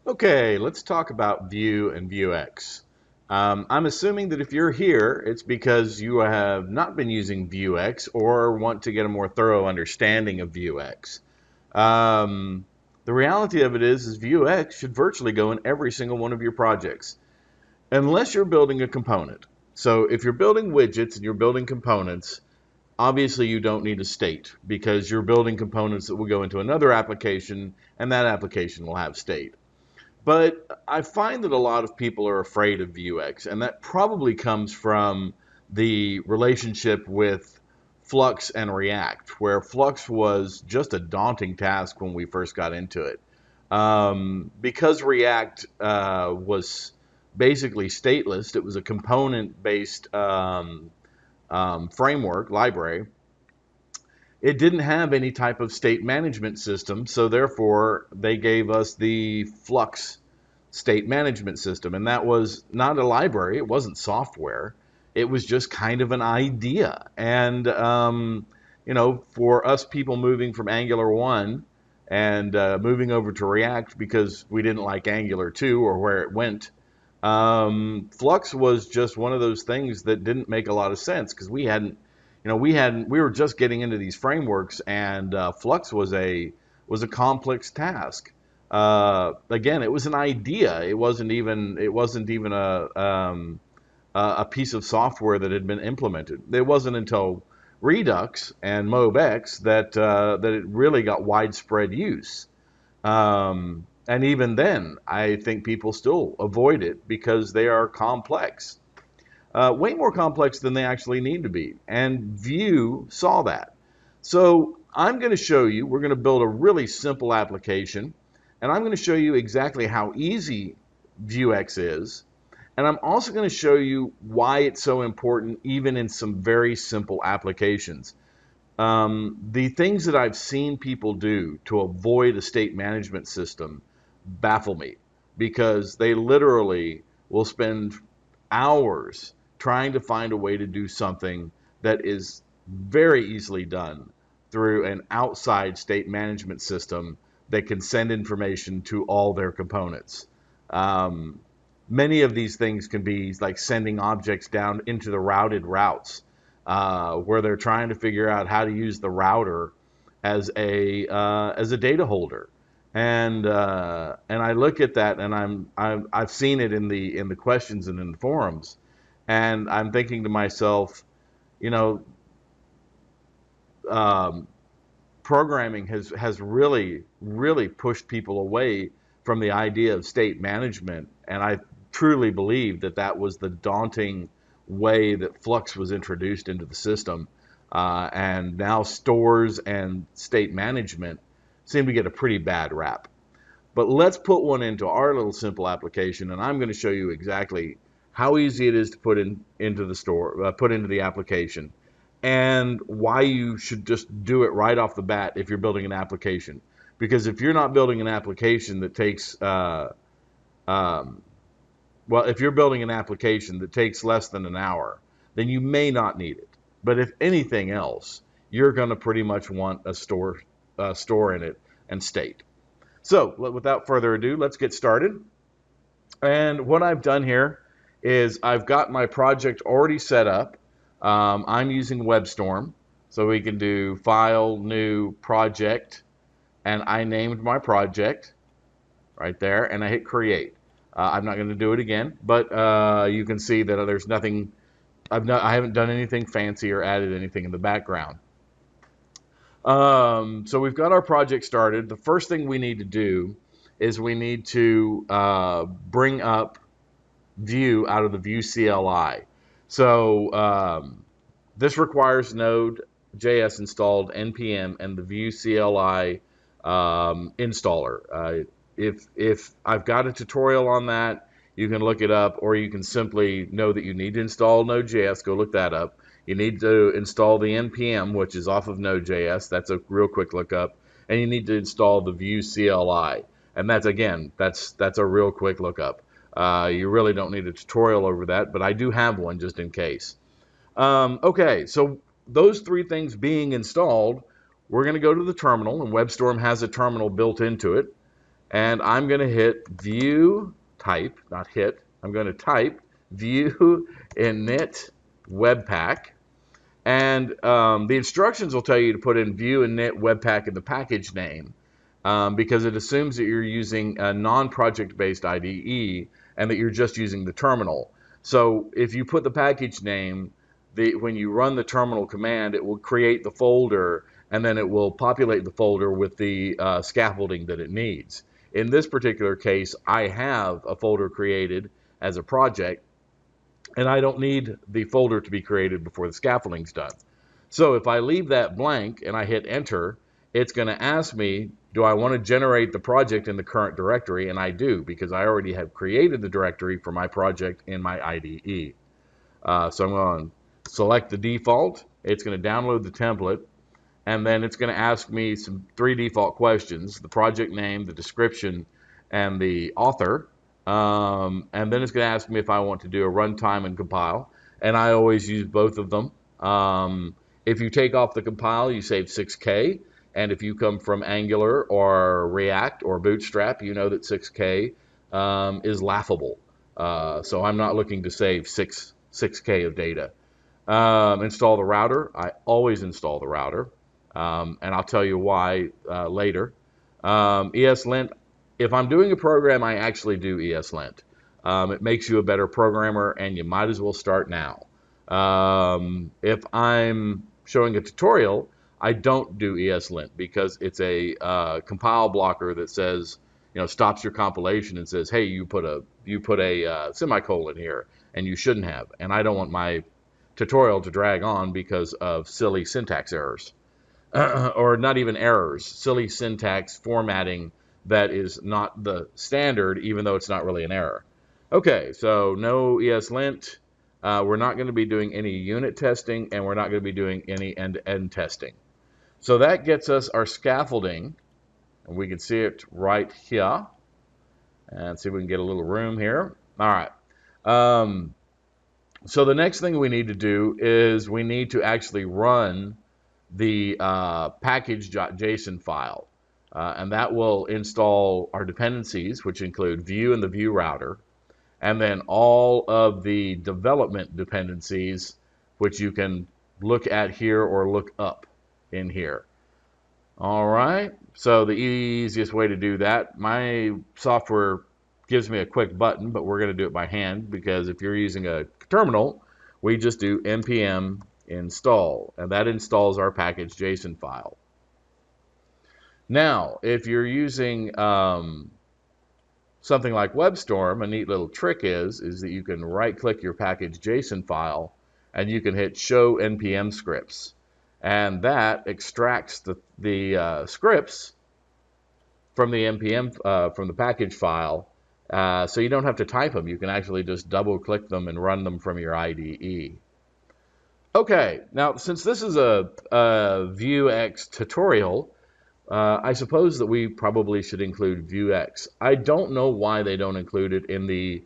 Okay, let's talk about Vue and Vuex. I'm assuming that if you're here, it's because you have not been using Vuex or want to get a more thorough understanding of Vuex. Um, the reality of it is Vuex should virtually go in every single one of your projects, unless you're building a component. So if you're building widgets and you're building components, obviously you don't need a state because you're building components that will go into another application, and that application will have state. But I find that a lot of people are afraid of Vuex, and that probably comes from the relationship with Flux and React, where Flux was just a daunting task when we first got into it. Because React was basically stateless, it was a component-based framework, library. It didn't have any type of state management system, so therefore they gave us the Flux state management system. And that was not a library, it wasn't software, it was just kind of an idea. And, for us people moving from Angular 1 and moving over to React because we didn't like Angular 2 or where it went, Flux was just one of those things that didn't make a lot of sense because we were just getting into these frameworks, and Flux was a complex task. Again, it was an idea. It wasn't even a piece of software that had been implemented. It wasn't until Redux and MobX that it really got widespread use. And even then, I think people still avoid it because they are complex, way more complex than they actually need to be. And Vue saw that. So I'm going to show you, we're going to build a really simple application, and I'm going to show you exactly how easy Vuex is. And I'm also going to show you why it's so important even in some very simple applications. The things that I've seen people do to avoid a state management system baffle me because they literally will spend hours trying to find a way to do something that is very easily done through an outside state management system that can send information to all their components. Um, Many of these things can be like sending objects down into the routed routes, where they're trying to figure out how to use the router as a data holder. And I look at that, and I've seen it in the questions and in the forums, and I'm thinking to myself, you know, um, programming has really pushed people away from the idea of state management, and I truly believe that that was the daunting way that Flux was introduced into the system, and now stores and state management seem to get a pretty bad rap. But let's put one into our little simple application, and I'm going to show you exactly how easy it is to into the store, put into the application, and why you should just do it right off the bat if you're building an application. Because if you're not building an application that takes, um, well, if you're building an application that takes less than an hour, then you may not need it. But if anything else, you're going to pretty much want a store in it and state. So without further ado, let's get started. And what I've done here is I've got my project already set up. I'm using WebStorm, so we can do File, New, Project, and I named my project right there, and I hit Create. I'm not going to do it again, but you can see that there's nothing. I haven't done anything fancy or added anything in the background. So we've got our project started. The first thing we need to do is we need to bring up Vue out of the vue-CLI. So this requires Node.js installed, npm, and the vue-CLI installer. If I've got a tutorial on that, you can look it up, or you can simply know that you need to install Node.js. Go look that up. You need to install the npm, which is off of Node.js. That's a real quick lookup. And you need to install the vue-CLI. And that's a real quick lookup. You really don't need a tutorial over that, but I do have one just in case. Okay, so those three things being installed, we're going to go to the terminal, and WebStorm has a terminal built into it. and I'm going to hit view type, not hit, I'm going to type vue init webpack. And the instructions will tell you to put in vue init webpack in the package name because it assumes that you're using a non-project based IDE and that you're just using the terminal. So if you put the package name, when you run the terminal command, it will create the folder and then it will populate the folder with the scaffolding that it needs. In this particular case, I have a folder created as a project, and I don't need the folder to be created before the scaffolding's done. So if I leave that blank and I hit enter, it's going to ask me, do I want to generate the project in the current directory? And I do, because I already have created the directory for my project in my IDE. So I'm going to select the default. It's going to download the template, and then it's going to ask me three default questions: the project name, the description, and the author. And then it's going to ask me if I want to do a runtime and compile, and I always use both of them. If you take off the compile, you save 6K, and if you come from Angular or React or Bootstrap, you know that 6K is laughable. So I'm not looking to save 6K of data. Install the router. I always install the router, and I'll tell you why later. ESLint. If I'm doing a program, I actually do ESLint. It makes you a better programmer, and you might as well start now. If I'm showing a tutorial, I don't do ESLint because it's a compile blocker that says, stops your compilation and says, hey, you put a semicolon here, and you shouldn't have. And I don't want my tutorial to drag on because of silly syntax errors. Or not even errors, silly syntax formatting that is not the standard, even though it's not really an error. Okay, so no ESLint. We're not going to be doing any unit testing, and we're not going to be doing any end-to-end testing. So that gets us our scaffolding, and we can see it right here. And see if we can get a little room here. All right. So the next thing we need to do is we need to actually run the package.json file. And that will install our dependencies, which include Vue and the vue-router, and then all of the development dependencies, which you can look at here or look up in here. All right, so the easiest way to do that, my software gives me a quick button, but we're going to do it by hand, because if you're using a terminal, we just do npm install, and that installs our package.json file. Now, if you're using something like WebStorm, a neat little trick is that you can right-click your package.json file, and you can hit Show npm scripts, and that extracts the scripts from the npm from the package file, so you don't have to type them. You can actually just double-click them and run them from your IDE. Okay, now since this is a Vuex tutorial, I suppose that we probably should include Vuex. I don't know why they don't include it in the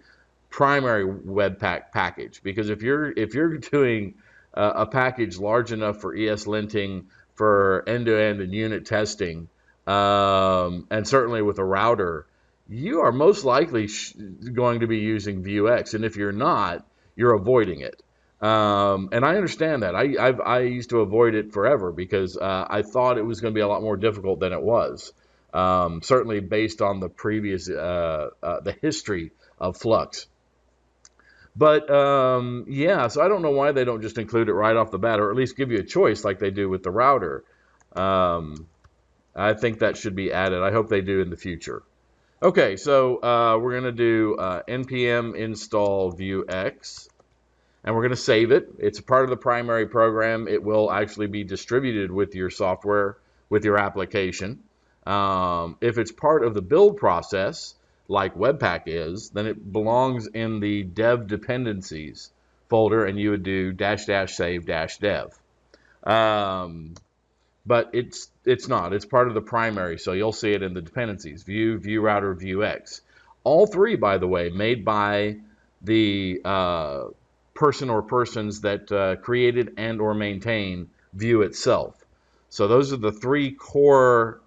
primary Webpack package, because if you're doing a package large enough for ESLinting, for end-to-end and unit testing, and certainly with a router, you are most likely going to be using Vuex, and if you're not, you're avoiding it. And I understand that. I used to avoid it forever because I thought it was going to be a lot more difficult than it was. Certainly based on the previous the history of Flux. But yeah, so I don't know why they don't just include it right off the bat, or at least give you a choice like they do with the router. I think that should be added. I hope they do in the future. Okay, so we're going to do npm install Vuex. And we're going to save it. It's a part of the primary program. It will actually be distributed with your software, with your application. If it's part of the build process, like Webpack is, then it belongs in the dev dependencies folder, and you would do --save-dev. But it's not. It's part of the primary, so you'll see it in the dependencies: Vue, vue-router, Vuex. All three, by the way, made by the person or persons that created and or maintain Vue itself. So those are the three core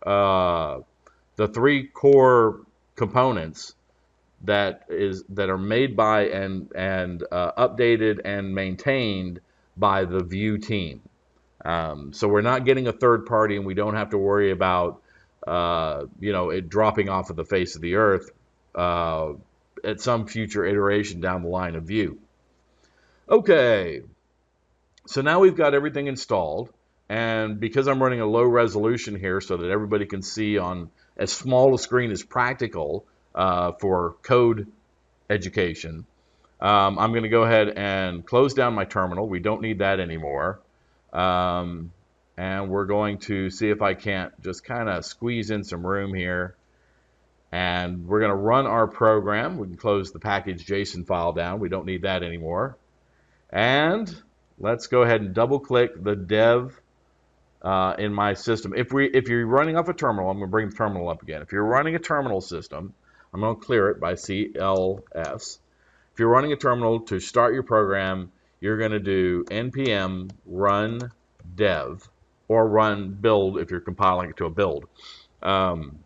components that are made by and updated and maintained by the Vue team. So we're not getting a third party, and we don't have to worry about it dropping off of the face of the earth at some future iteration down the line of Vue. Okay, so now we've got everything installed, and because I'm running a low resolution here so that everybody can see on as small a screen as practical for code education, I'm going to go ahead and close down my terminal. We don't need that anymore. And we're going to see if I can't just kind of squeeze in some room here. And we're going to run our program. We can close the package JSON file down. We don't need that anymore. And let's go ahead and double click the dev in my system. If you're running off a terminal, I'm going to bring the terminal up again. If you're running a terminal system, I'm going to clear it by CLS. If you're running a terminal, to start your program, you're going to do npm run dev, or run build if you're compiling it to a build. And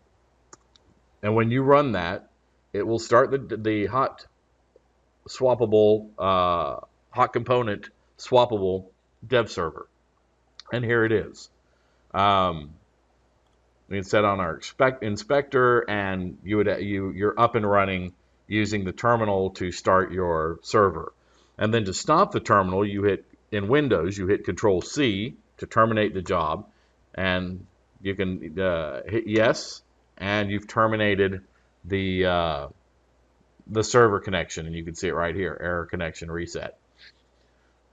when you run that, it will start the hot swappable, hot component swappable dev server. And here it is. We can set on our inspector, and you're up and running using the terminal to start your server. And then to stop the terminal, in Windows, you hit Control-C to terminate the job, and you can hit yes, and you've terminated the server connection, and you can see it right here, error connection reset.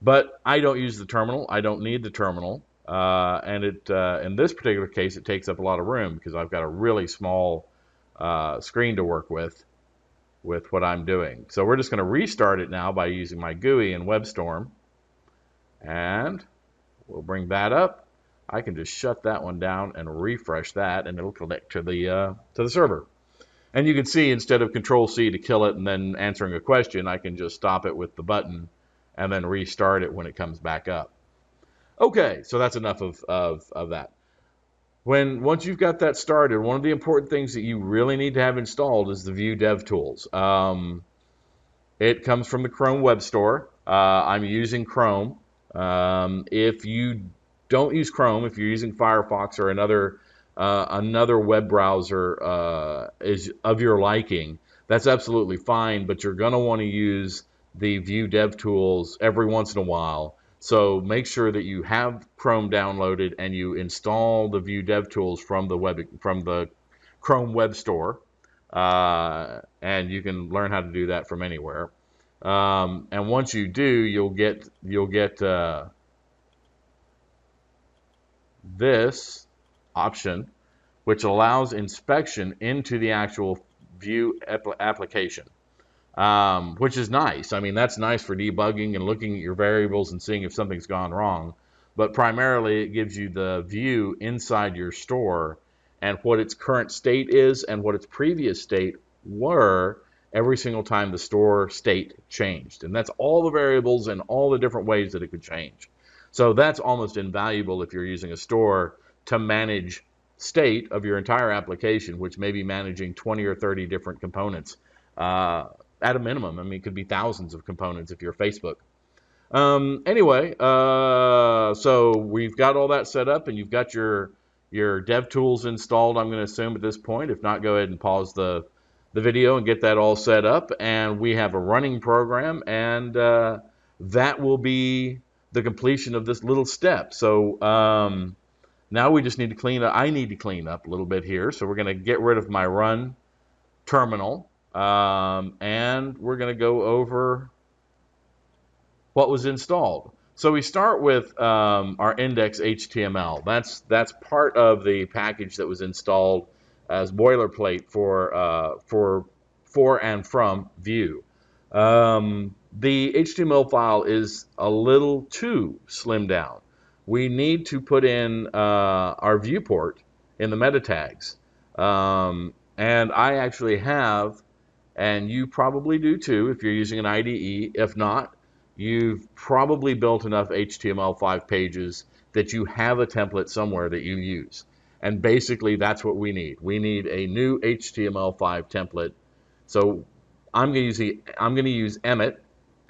But I don't use the terminal. I don't need the terminal. And in this particular case, it takes up a lot of room because I've got a really small screen to work with what I'm doing. So we're just going to restart it now by using my GUI in WebStorm. And we'll bring that up. I can just shut that one down and refresh that, and it'll connect to the server. And you can see, instead of Control-C to kill it and then answering a question, I can just stop it with the button and then restart it when it comes back up. Okay, so that's enough of that. Once you've got that started, one of the important things that you really need to have installed is the Vue Dev Tools. It comes from the Chrome Web Store. I'm using Chrome. If you don't use Chrome, if you're using Firefox or another web browser is of your liking, that's absolutely fine, but you're going to want to use the Vue Dev Tools every once in a while. So make sure that you have Chrome downloaded and you install the Vue Dev Tools from the Chrome Web Store, and you can learn how to do that from anywhere. And once you do, you'll get this option, which allows inspection into the actual Vue application. Which is nice. I mean, that's nice for debugging and looking at your variables and seeing if something's gone wrong. But primarily, it gives you the view inside your store and what its current state is and what its previous state were every single time the store state changed. And that's all the variables and all the different ways that it could change. So that's almost invaluable if you're using a store to manage state of your entire application, which may be managing 20 or 30 different components. At a minimum. I mean, it could be thousands of components if you're Facebook. Anyway, so we've got all that set up, and you've got your dev tools installed, I'm going to assume, at this point. If not, go ahead and pause the video and get that all set up. And we have a running program, and that will be the completion of this little step. So now we just need to clean up. I need to clean up a little bit here. So we're going to get rid of my run terminal. And we're going to go over what was installed. So we start with our index HTML. That's part of the package that was installed as boilerplate for and from Vue. The HTML file is a little too slimmed down. We need to put in our viewport in the meta tags. And I actually have, and you probably do too if you're using an IDE. If not, you've probably built enough HTML5 pages that you have a template somewhere that you use. And basically that's what we need. We need a new HTML5 template. So I'm going to use Emmet,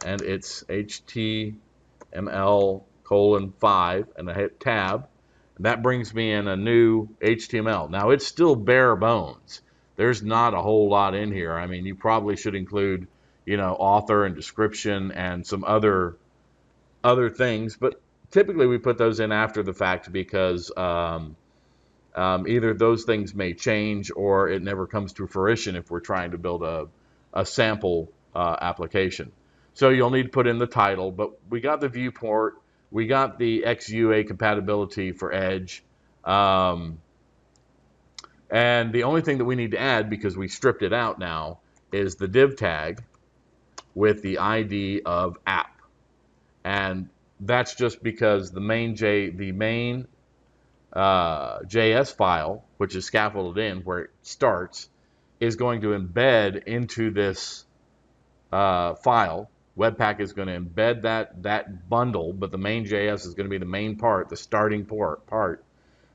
and it's HTML:5, and I hit tab. And that brings me in a new HTML. Now it's still bare bones. There's not a whole lot in here. I mean, you probably should include, author and description and some other things, but typically we put those in after the fact because either those things may change or it never comes to fruition if we're trying to build a sample application. So you'll need to put in the title, but we got the viewport, we got the XUA compatibility for Edge, and the only thing that we need to add, because we stripped it out now, is the div tag with the ID of app. And that's just because the main JS file, which is scaffolded in where it starts, is going to embed into this file. Webpack is going to embed that bundle, but the main JS is going to be the main part, the starting part,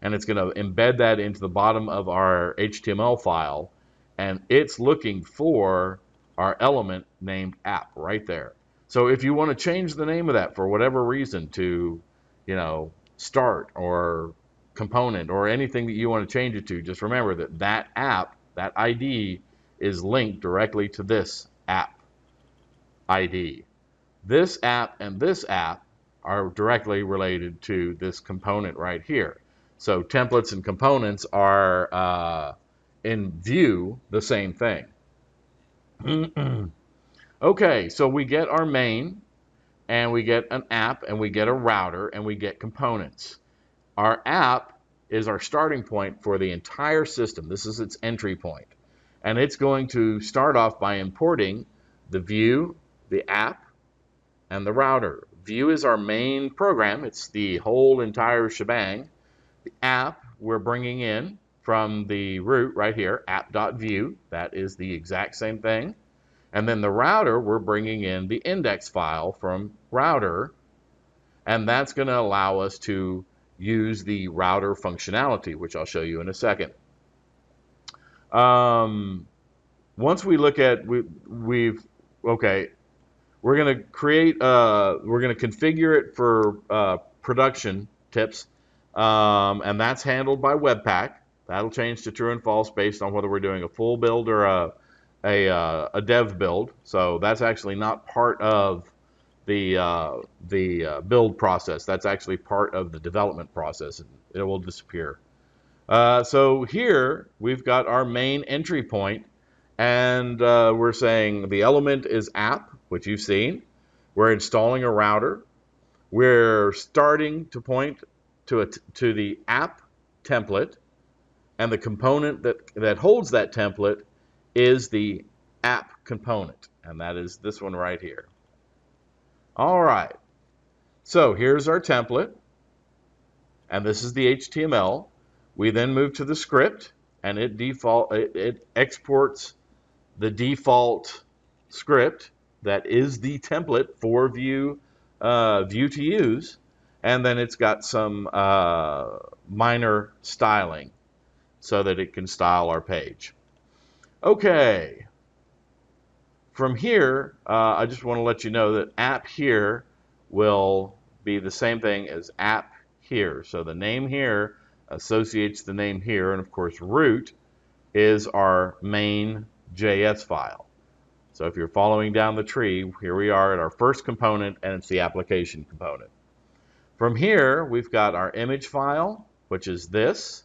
and it's going to embed that into the bottom of our HTML file, and it's looking for our element named app right there. So if you want to change the name of that for whatever reason to, start or component or anything that you want to change it to, just remember that app, that ID, is linked directly to this app ID. This app and this app are directly related to this component right here. So templates and components are in Vue the same thing. Okay, so we get our main, and we get an app, and we get a router, and we get components. Our app is our starting point for the entire system. This is its entry point. And it's going to start off by importing the Vue, the app, and the router. Vue is our main program. It's the whole entire shebang. The app we're bringing in from the root right here, app.vue. That is the exact same thing. And then the router, we're bringing in the index file from router, and that's going to allow us to use the router functionality, which I'll show you in a second. Once we look at, okay, we're going to create, we're going to configure it for production tips, and that's handled by Webpack. That'll change to true and false based on whether we're doing a full build or a dev build. So that's actually not part of the build process. That's actually part of the development process. It will disappear. So here we've got our main entry point, and we're saying the element is app, which you've seen. We're installing a router. We're starting to point to the app template, and the component that holds that template is the app component, and that is this one right here. All right, so here's our template, and this is the HTML. We then move to the script, and it exports the default script that is the template for Vue to use, and then it's got some minor styling so that it can style our page. Okay, from here, I just want to let you know that app here will be the same thing as app here. So the name here associates the name here, and of course root is our main JS file. So if you're following down the tree, here we are at our first component, and it's the application component. From here, we've got our image file, which is this,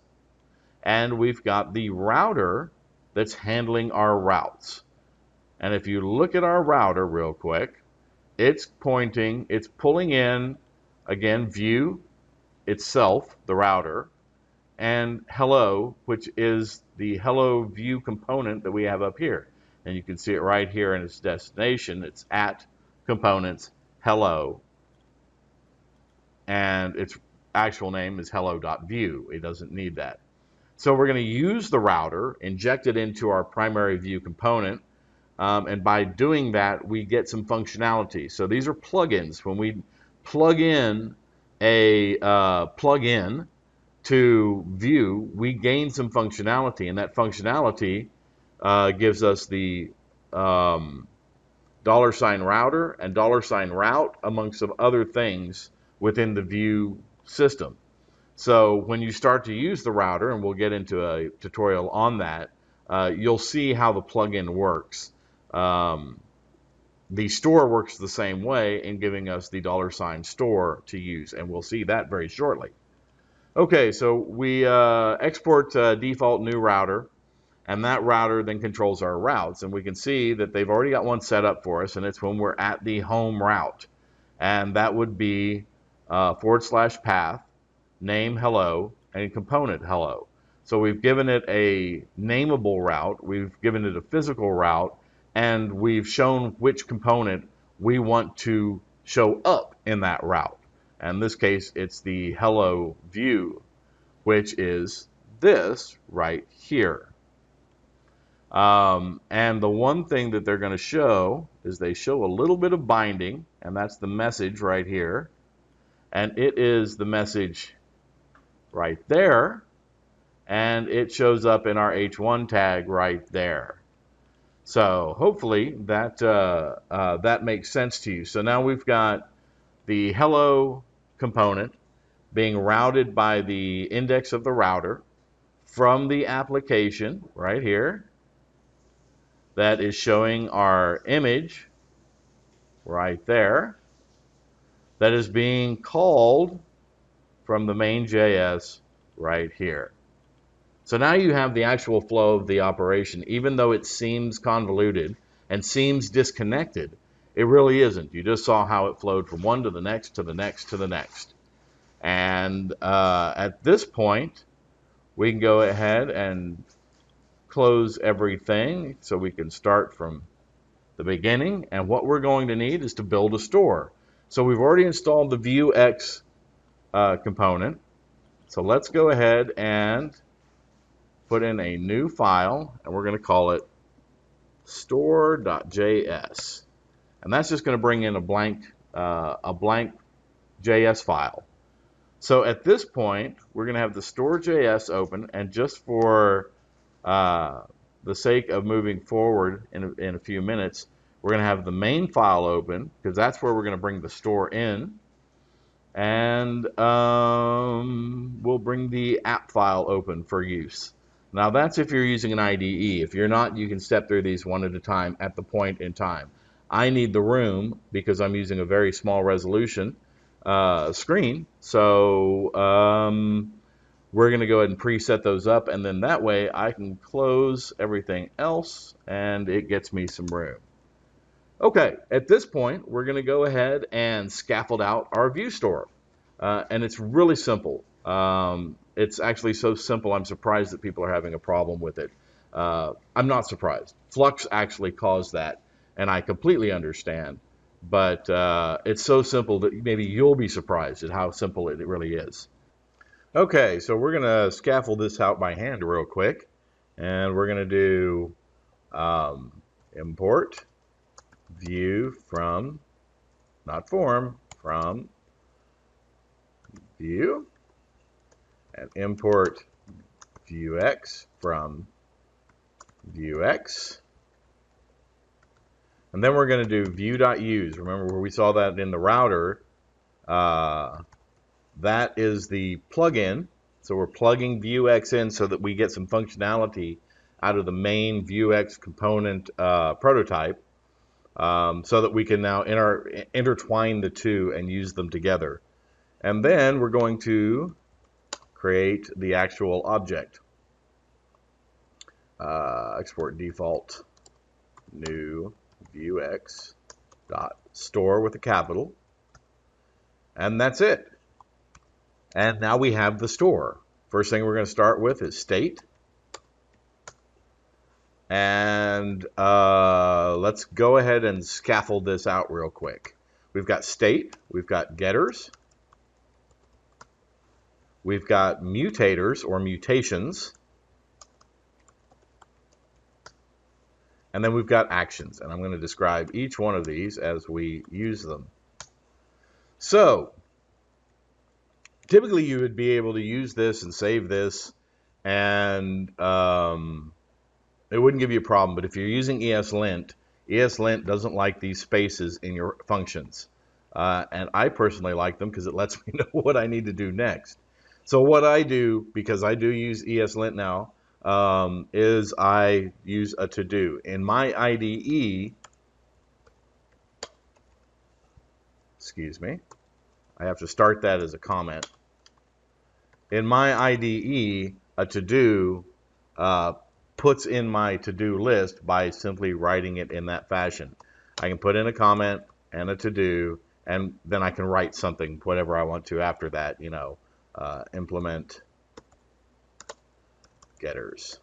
and we've got the router that's handling our routes. And if you look at our router real quick, it's pulling in, again, Vue itself, the router, and hello, which is the hello Vue component that we have up here. And you can see it right here in its destination. It's at components hello, and its actual name is hello.vue. It doesn't need that. So we're going to use the router, inject it into our primary Vue component, and by doing that, we get some functionality. So these are plugins. When we plug in a plugin, to Vue, we gain some functionality, and that functionality gives us the $router and $route, among some other things within the Vue system. So when you start to use the router, and we'll get into a tutorial on that, you'll see how the plugin works. The store works the same way in giving us the $store to use, and we'll see that very shortly. Okay, so we export default new router, and that router then controls our routes, and we can see that they've already got one set up for us, and it's when we're at the home route, and that would be /path, name hello, and component hello. So we've given it a nameable route, we've given it a physical route, and we've shown which component we want to show up in that route. And in this case, it's the hello view, which is this right here. And the one thing that they're going to show is they show a little bit of binding, and that's the message right here. And it is the message right there, and it shows up in our h1 tag right there. So hopefully that that makes sense to you. So now we've got the hello component being routed by the index of the router from the application right here that is showing our image right there that is being called from the main.js right here. So now you have the actual flow of the operation. Even though it seems convoluted and seems disconnected, it really isn't. You just saw how it flowed from one to the next, to the next, to the next. And at this point, we can go ahead and close everything so we can start from the beginning. And what we're going to need is to build a store. So we've already installed the Vuex component. So let's go ahead and put in a new file, and we're going to call it store.js. And that's just going to bring in a blank JS file. So at this point, we're going to have the store.js open, and just for the sake of moving forward in a few minutes, we're going to have the main file open, because that's where we're going to bring the store in. And we'll bring the app file open for use. Now that's if you're using an IDE. If you're not, you can step through these one at a time at the point in time. I need the room because I'm using a very small resolution screen. So we're going to go ahead and preset those up, and then that way I can close everything else and it gets me some room. Okay, at this point, we're going to go ahead and scaffold out our Vue store. And it's really simple. It's actually so simple, I'm surprised that people are having a problem with it. I'm not surprised. Flux actually caused that, and I completely understand. But it's so simple that maybe you'll be surprised at how simple it really is. Okay, so we're going to scaffold this out by hand real quick. And we're going to do import Vue from, not form, from Vue, and import Vuex from Vuex. And then we're going to do vue.use. Remember where we saw that in the router? That is the plugin. So we're plugging Vuex in so that we get some functionality out of the main Vuex component prototype. So that we can now intertwine the two and use them together. And then we're going to create the actual object. Export default new Vuex dot store with a capital. And that's it. And now we have the store. First thing we're going to start with is state. And let's go ahead and scaffold this out real quick. We've got state, we've got getters, we've got mutators or mutations, and then we've got actions. And I'm going to describe each one of these as we use them. So, typically you would be able to use this and save this, and it wouldn't give you a problem. But if you're using ESLint, ESLint doesn't like these spaces in your functions. And I personally like them because it lets me know what I need to do next. So what I do, because I do use ESLint now, is I use a to-do. In my IDE, excuse me, I have to start that as a comment. In my IDE, a to-do puts in my to-do list by simply writing it in that fashion. I can put in a comment and a to-do, and then I can write something, whatever I want to after that, you know, implement getters.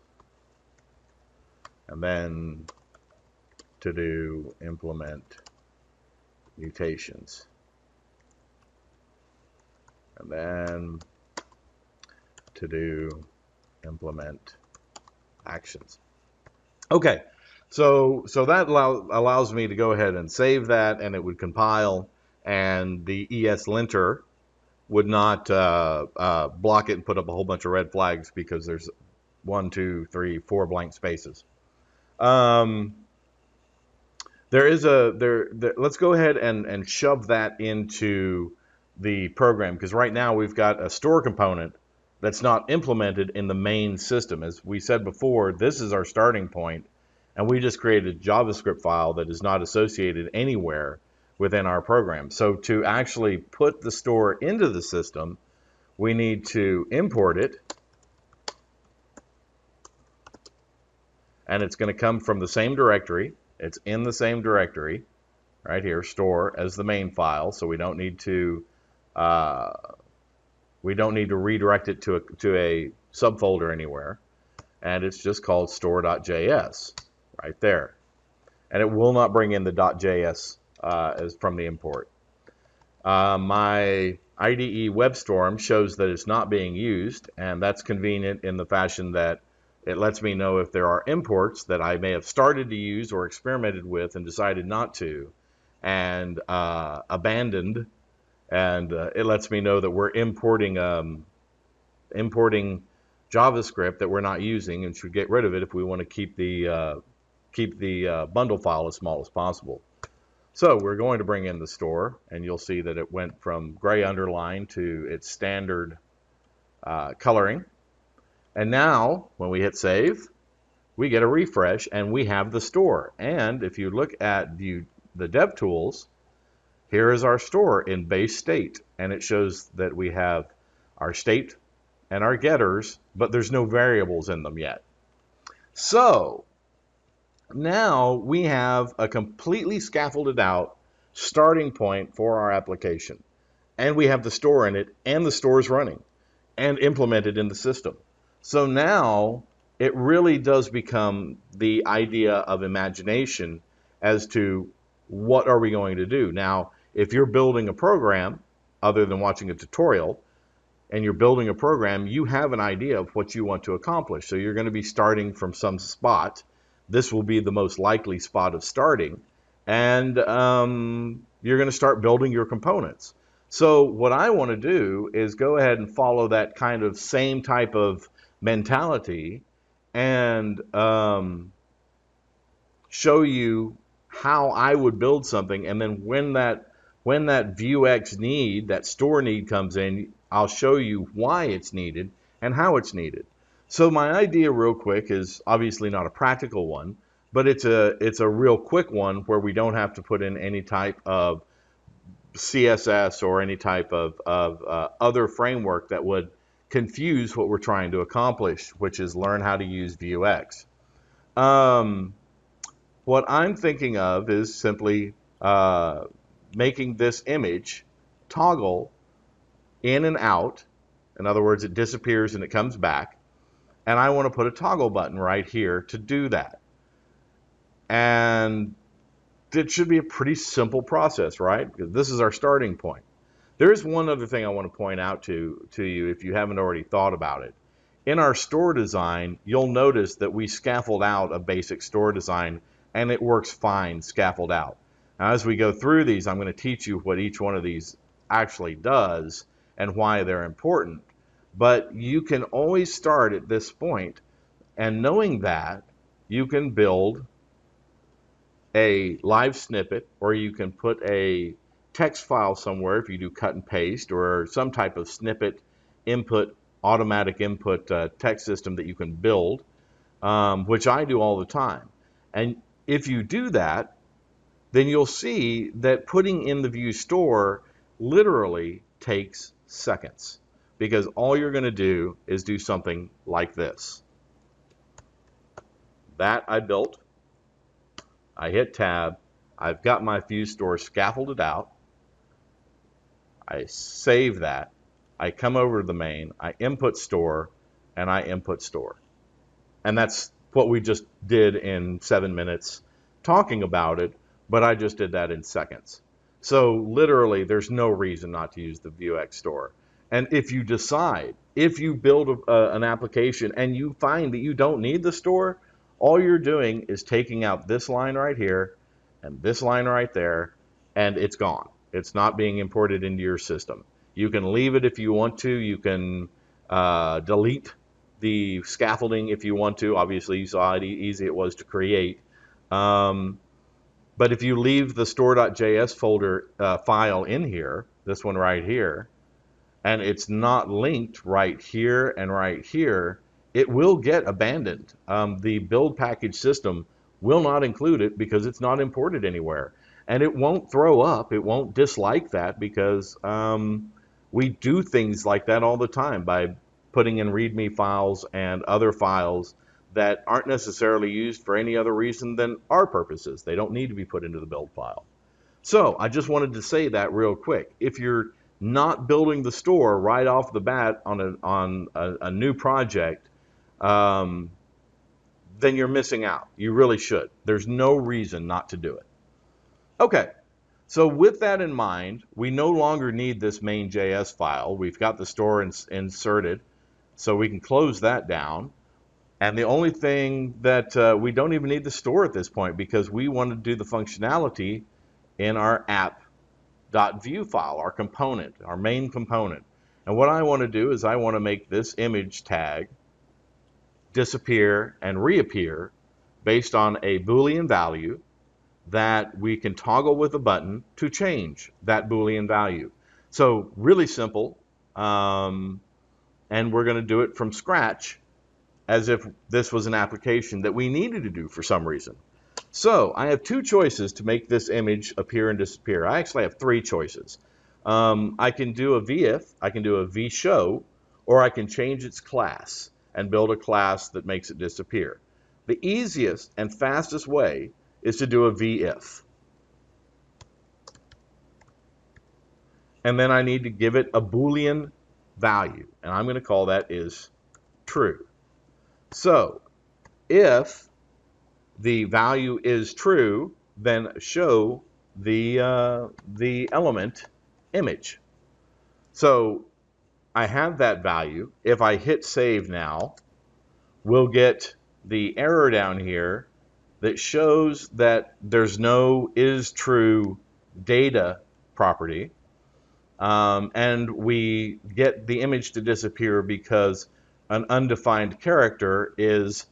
And then to-do implement mutations. And then to-do implement actions. Okay, so that allows me to go ahead and save that, and it would compile, and the ESLinter would not block it and put up a whole bunch of red flags because there's 1, 2, 3, 4 blank spaces. Let's go ahead and shove that into the program, because right now we've got a store component that's not implemented in the main system. As we said before, this is our starting point, and we just created a JavaScript file that is not associated anywhere within our program. So to actually put the store into the system, we need to import it, and it's going to come from the same directory. It's in the same directory right here, store as the main file, so we don't need to redirect it to a subfolder anywhere, and it's just called store.js right there, and it will not bring in the .js as from the import. My IDE WebStorm shows that it's not being used, and that's convenient in the fashion that it lets me know if there are imports that I may have started to use or experimented with and decided not to, and abandoned, and it lets me know that we're importing JavaScript that we're not using and should get rid of it if we want to keep the bundle file as small as possible. So we're going to bring in the store, and you'll see that it went from gray underline to its standard coloring. And now, when we hit save, we get a refresh, and we have the store. And if you look at the DevTools, here is our store in base state, and it shows that we have our state and our getters, but there's no variables in them yet. So now we have a completely scaffolded out starting point for our application, and we have the store in it, and the store is running and implemented in the system. So now it really does become the idea of imagination as to what are we going to do. Now, if you're building a program, other than watching a tutorial, and you're building a program, you have an idea of what you want to accomplish. So you're going to be starting from some spot. This will be the most likely spot of starting, and you're going to start building your components. So what I want to do is go ahead and follow that kind of same type of mentality and show you how I would build something, and then when that Vuex need, that store need comes in, I'll show you why it's needed and how it's needed. So my idea real quick is obviously not a practical one, but it's a real quick one where we don't have to put in any type of CSS or any type of other framework that would confuse what we're trying to accomplish, which is learn how to use Vuex. What I'm thinking of is simply making this image toggle in and out. In other words, it disappears and it comes back. And I want to put a toggle button right here to do that. And it should be a pretty simple process, right? Because this is our starting point. There is one other thing I want to point out to you if you haven't already thought about it. In our store design, you'll notice that we scaffold out a basic store design, and it works fine scaffold out. Now, as we go through these, I'm going to teach you what each one of these actually does, and why they're important. But you can always start at this point, and knowing that, you can build a live snippet, or you can put a text file somewhere if you do cut and paste, or some type of snippet input, automatic input text system that you can build, which I do all the time. And if you do that, then you'll see that putting in the Vue store literally takes seconds, because all you're going to do is do something like this. That I built. I hit tab. I've got my Vue store scaffolded out. I save that. I come over to the main. I input store, and I input store. And that's what we just did in 7 minutes talking about it, but I just did that in seconds. So literally, there's no reason not to use the Vuex store. And if you decide, if you build an application and you find that you don't need the store, all you're doing is taking out this line right here and this line right there, and it's gone. It's not being imported into your system. You can leave it if you want to. You can delete the scaffolding if you want to. Obviously, you saw how easy it was to create. But if you leave the store.js folder file in here, this one right here, and it's not linked right here and right here, it will get abandoned. The build package system will not include it because it's not imported anywhere. And it won't throw up, it won't dislike that, because we do things like that all the time by putting in README files and other files that aren't necessarily used for any other reason than our purposes. They don't need to be put into the build file. So I just wanted to say that real quick. If you're not building the store right off the bat on a new project, then you're missing out. You really should. There's no reason not to do it. Okay, so with that in mind, we no longer need this main.js file. We've got the store inserted, so we can close that down. And the only thing that we don't even need the store at this point, because we want to do the functionality in our app.vue file, our component, our main component. And what I want to do is I want to make this image tag disappear and reappear based on a Boolean value that we can toggle with a button to change that Boolean value. So really simple, and we're going to do it from scratch as if this was an application that we needed to do for some reason. So I have two choices to make this image appear and disappear. I actually have three choices. I can do a vif, I can do a vshow, or I can change its class and build a class that makes it disappear. The easiest and fastest way is to do a vif. And then I need to give it a Boolean value, and I'm going to call that is true. So if the value is true, then show the element image. So I have that value. If I hit save now, we'll get the error down here that shows that there's no isTrue data property, and we get the image to disappear because an undefined character is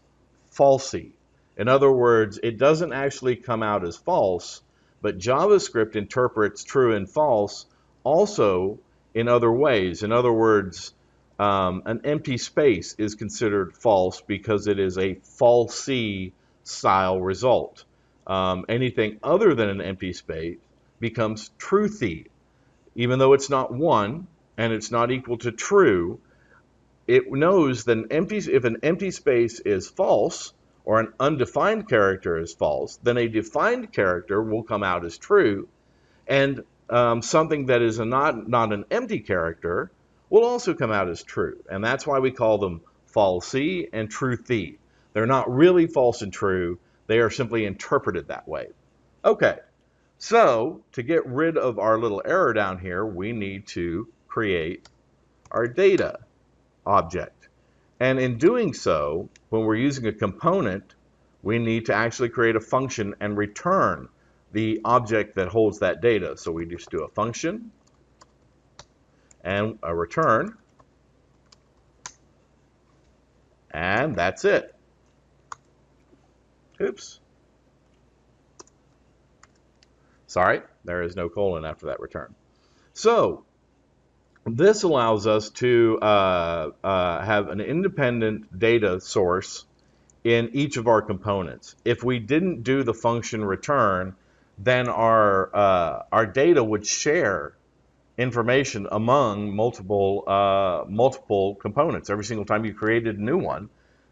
falsy. In other words, it doesn't actually come out as false, but JavaScript interprets true and false also in other ways. In other words, an empty space is considered false because it is a falsy style result. Anything other than an empty space becomes truthy. Even though it's not 1 and it's not equal to true, it knows that if an empty space is false or an undefined character is false, then a defined character will come out as true, and something that is not an empty character will also come out as true. And that's why we call them falsy and truthy. They're not really false and true. They are simply interpreted that way. Okay, so to get rid of our little error down here, we need to create our data object. And in doing so, when we're using a component, we need to actually create a function and return the object that holds that data. So we just do a function, and a return, and that's it. Oops. Sorry, there is no colon after that return. So this allows us to have an independent data source in each of our components. If we didn't do the function return, then our data would share information among multiple components. Every single time you created a new one,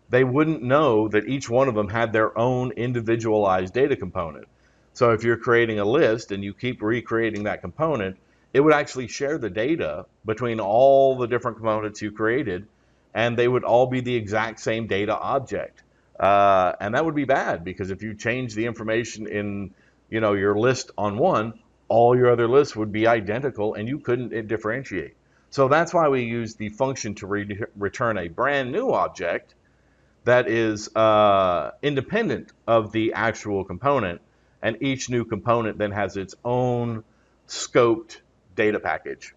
they wouldn't know that each one of them had their own individualized data component. So if you're creating a list and you keep recreating that component, it would actually share the data between all the different components you created, and they would all be the exact same data object. And that would be bad, because if you change the information in your list on one, all your other lists would be identical and you couldn't differentiate. So that's why we use the function to return a brand new object that is independent of the actual component, and each new component then has its own scoped data package.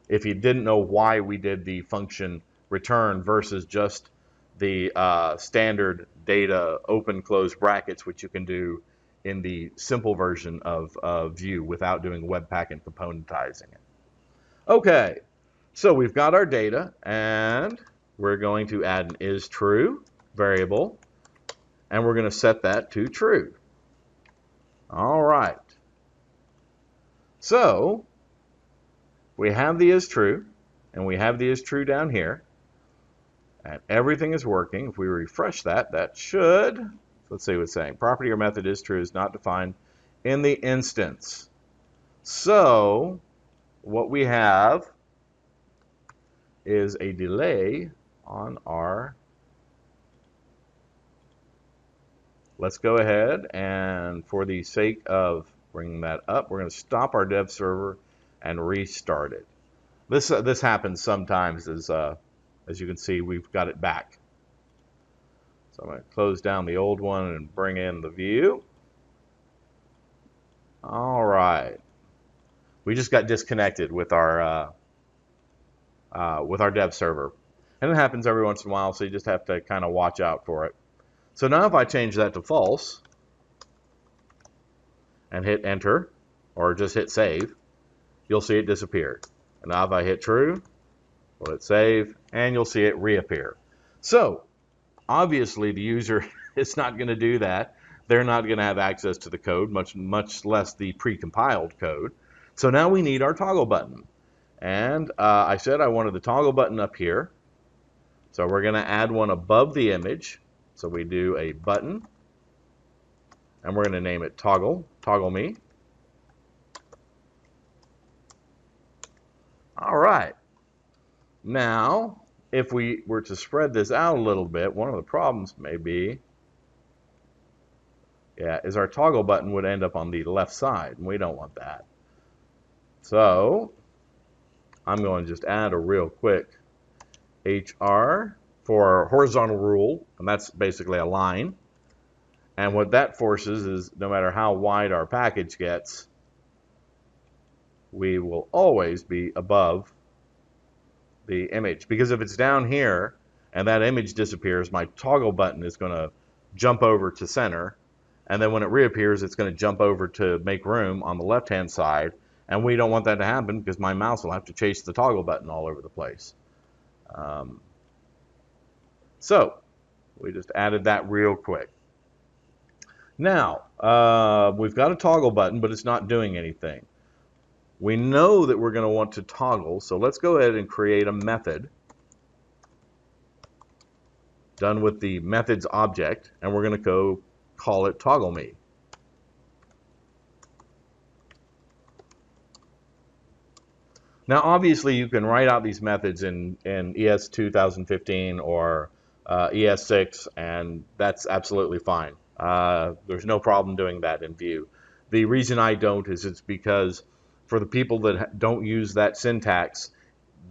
If you didn't know why we did the function return versus just the standard data open close brackets, which you can do in the simple version of Vue without doing Webpack and componentizing it. Okay, so we've got our data, and we're going to add an isTrue variable, and we're going to set that to true. All right. So we have the isTrue, and we have the isTrue down here, and everything is working. If we refresh that, that should, let's see what it's saying. Property or method isTrue is not defined in the instance. So what we have is a delay on our, let's go ahead, and for the sake of bringing that up, we're going to stop our dev server and restart it. This happens sometimes, as you can see, we've got it back. So I'm going to close down the old one and bring in the Vue. All right. We just got disconnected with our dev server. And it happens every once in a while, so you just have to kind of watch out for it. So now if I change that to false and hit enter, or just hit save, you'll see it disappear. And now if I hit true, we'll hit save, and you'll see it reappear. So obviously the user is not going to do that. They're not going to have access to the code, much less the pre-compiled code. So now we need our toggle button. And I said I wanted the toggle button up here. So we're going to add one above the image. So we do a button, and we're going to name it toggle me. All right. Now, if we were to spread this out a little bit, one of the problems may be, is our toggle button would end up on the left side, and we don't want that. So I'm going to just add a real quick HR for horizontal rule, and that's basically a line. And what that forces is, no matter how wide our package gets, we will always be above the image. Because if it's down here and that image disappears, my toggle button is going to jump over to center, and then when it reappears, it's going to jump over to make room on the left-hand side, and we don't want that to happen because my mouse will have to chase the toggle button all over the place. So we just added that real quick. Now, we've got a toggle button, but it's not doing anything. We know that we're going to want to toggle, so let's go ahead and create a method done with the methods object, and we're going to go call it toggle me. Now, obviously, you can write out these methods in ES 2015 or ES 6, and that's absolutely fine. There's no problem doing that in Vue. The reason I don't is it's because for the people that don't use that syntax,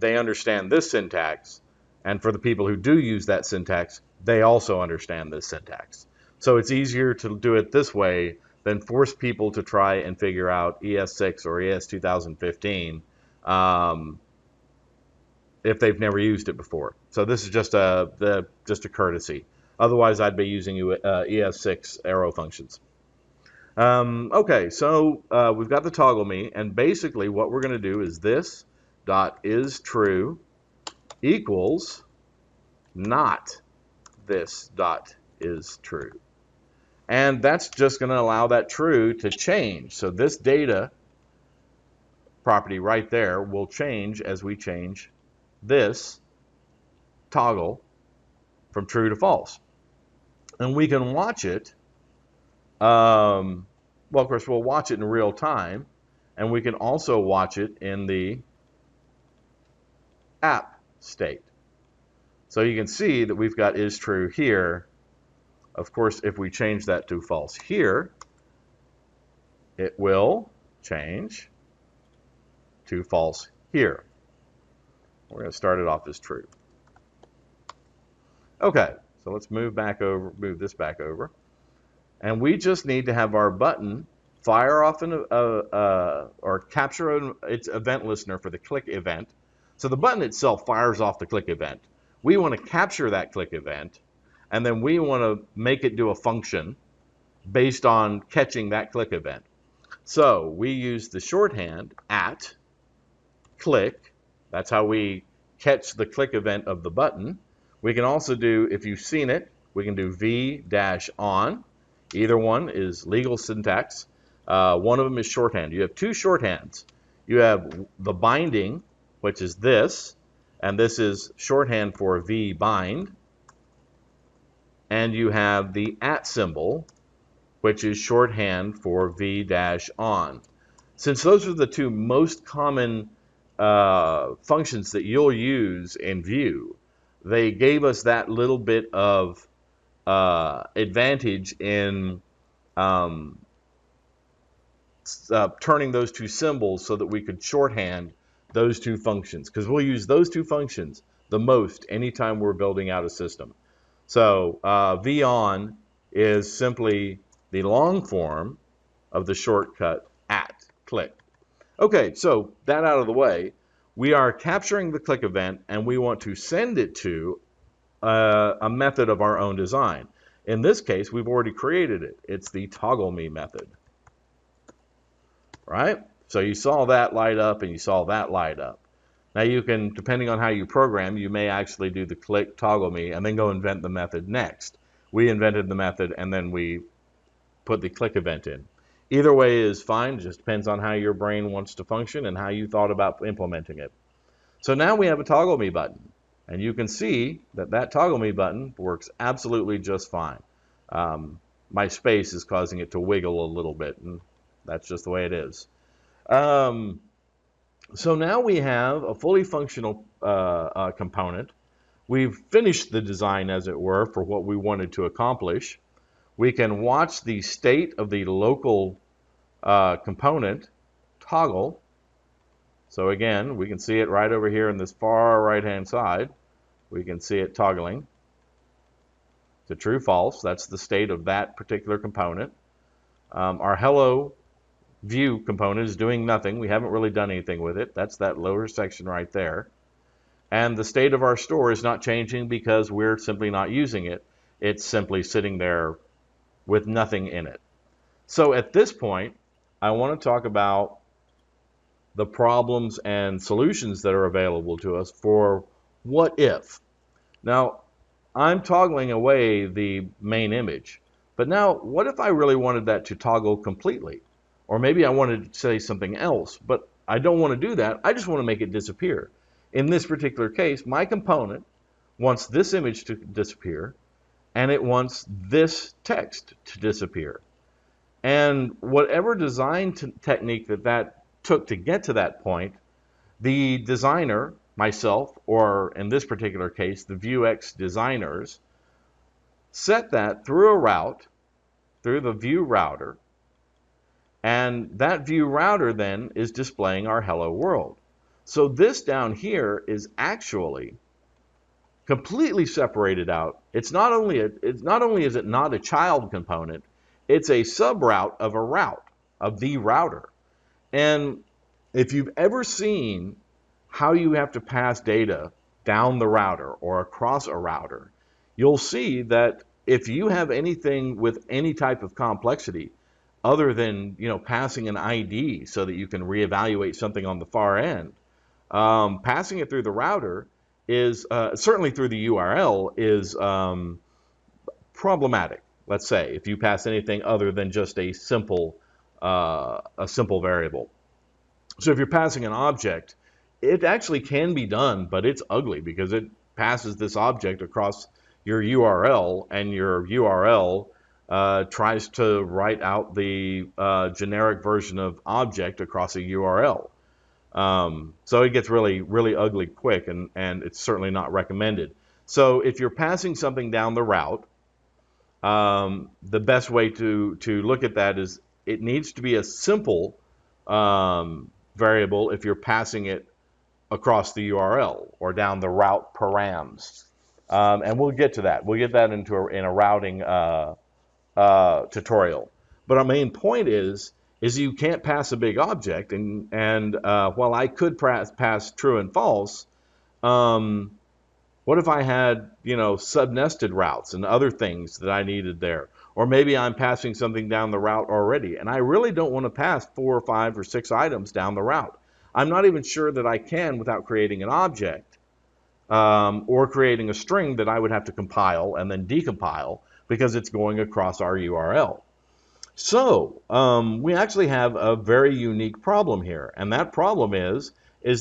they understand this syntax, and for the people who do use that syntax, they also understand this syntax. So it's easier to do it this way than force people to try and figure out ES 6 or ES 2015. if they've never used it before. So this is just a courtesy. Otherwise, I'd be using ES6 arrow functions. Okay, so we've got the toggle me, and basically what we're going to do is this dot is true equals not this dot is true. And that's just going to allow that true to change. So this data property right there will change as we change this toggle from true to false. And we can watch it. Well, of course, we'll watch it in real time. And we can also watch it in the app state. So you can see that we've got is true here. Of course, if we change that to false here, it will change to false here. We're going to start it off as true. Okay, so let's move this back over. And we just need to have our button fire off or capture its event listener for the click event. So the button itself fires off the click event. We want to capture that click event, and then we want to make it do a function based on catching that click event. So we use the shorthand at click. That's how we catch the click event of the button. We can also do, if you've seen it, we can do v-on. Either one is legal syntax. One of them is shorthand. You have two shorthands. You have the binding, which is this, and this is shorthand for v-bind. And you have the @ symbol, which is shorthand for v-on. Since those are the two most common functions that you'll use in Vue, they gave us that little bit of advantage in turning those two symbols so that we could shorthand those two functions, because we'll use those two functions the most anytime we're building out a system. So v-on is simply the long form of the shortcut @click. Okay, so that out of the way, we are capturing the click event, and we want to send it to a method of our own design. In this case, we've already created it. It's the toggle me method, right? So you saw that light up, and you saw that light up. Now you can, depending on how you program, you may actually do the click toggle me and then go invent the method next. We invented the method, and then we put the click event in. Either way is fine. It just depends on how your brain wants to function and how you thought about implementing it. So now we have a toggle me button, and you can see that that toggle me button works absolutely just fine. My space is causing it to wiggle a little bit, and that's just the way it is. So now we have a fully functional component. We've finished the design, as it were, for what we wanted to accomplish. We can watch the state of the local component toggle. So again, we can see it right over here in this far right-hand side. We can see it toggling to true, false. That's the state of that particular component. Our hello Vue component is doing nothing. We haven't really done anything with it. That's that lower section right there. And the state of our store is not changing because we're simply not using it. It's simply sitting there with nothing in it. So at this point, I want to talk about the problems and solutions that are available to us for what if. Now, I'm toggling away the main image, but now what if I really wanted that to toggle completely? Or maybe I wanted to say something else, but I don't want to do that. I just want to make it disappear. In this particular case, my component wants this image to disappear, and it wants this text to disappear. And whatever design technique that took to get to that point, the designer, myself, or in this particular case, the Vuex designers, set that through a route, through the vue-router, and that vue-router then is displaying our hello world. So this down here is actually completely separated out. It's not only is it not a child component, it's a sub-route of a route, of the router. And if you've ever seen how you have to pass data down the router or across a router, you'll see that if you have anything with any type of complexity other than, passing an ID so that you can reevaluate something on the far end, passing it through the router is certainly through the URL is problematic. Let's say if you pass anything other than just a simple variable. So if you're passing an object, it actually can be done, but it's ugly because it passes this object across your URL, and your URL tries to write out the generic version of object across a URL. So it gets really, really ugly quick, and it's certainly not recommended. So if you're passing something down the route, the best way to look at that is it needs to be a simple variable if you're passing it across the URL or down the route params. And we'll get to that. We'll get that in a routing tutorial. But our main point is you can't pass a big object, and while I could pass true and false, what if I had, sub-nested routes and other things that I needed there? Or maybe I'm passing something down the route already, and I really don't want to pass 4 or 5 or 6 items down the route. I'm not even sure that I can without creating an object or creating a string that I would have to compile and then decompile because it's going across our URL. So we actually have a very unique problem here, and that problem is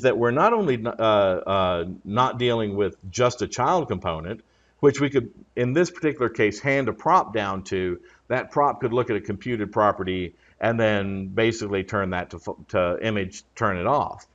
that we're not only not dealing with just a child component, which we could, in this particular case, hand a prop down to. That prop could look at a computed property and then basically turn that to image, turn it off.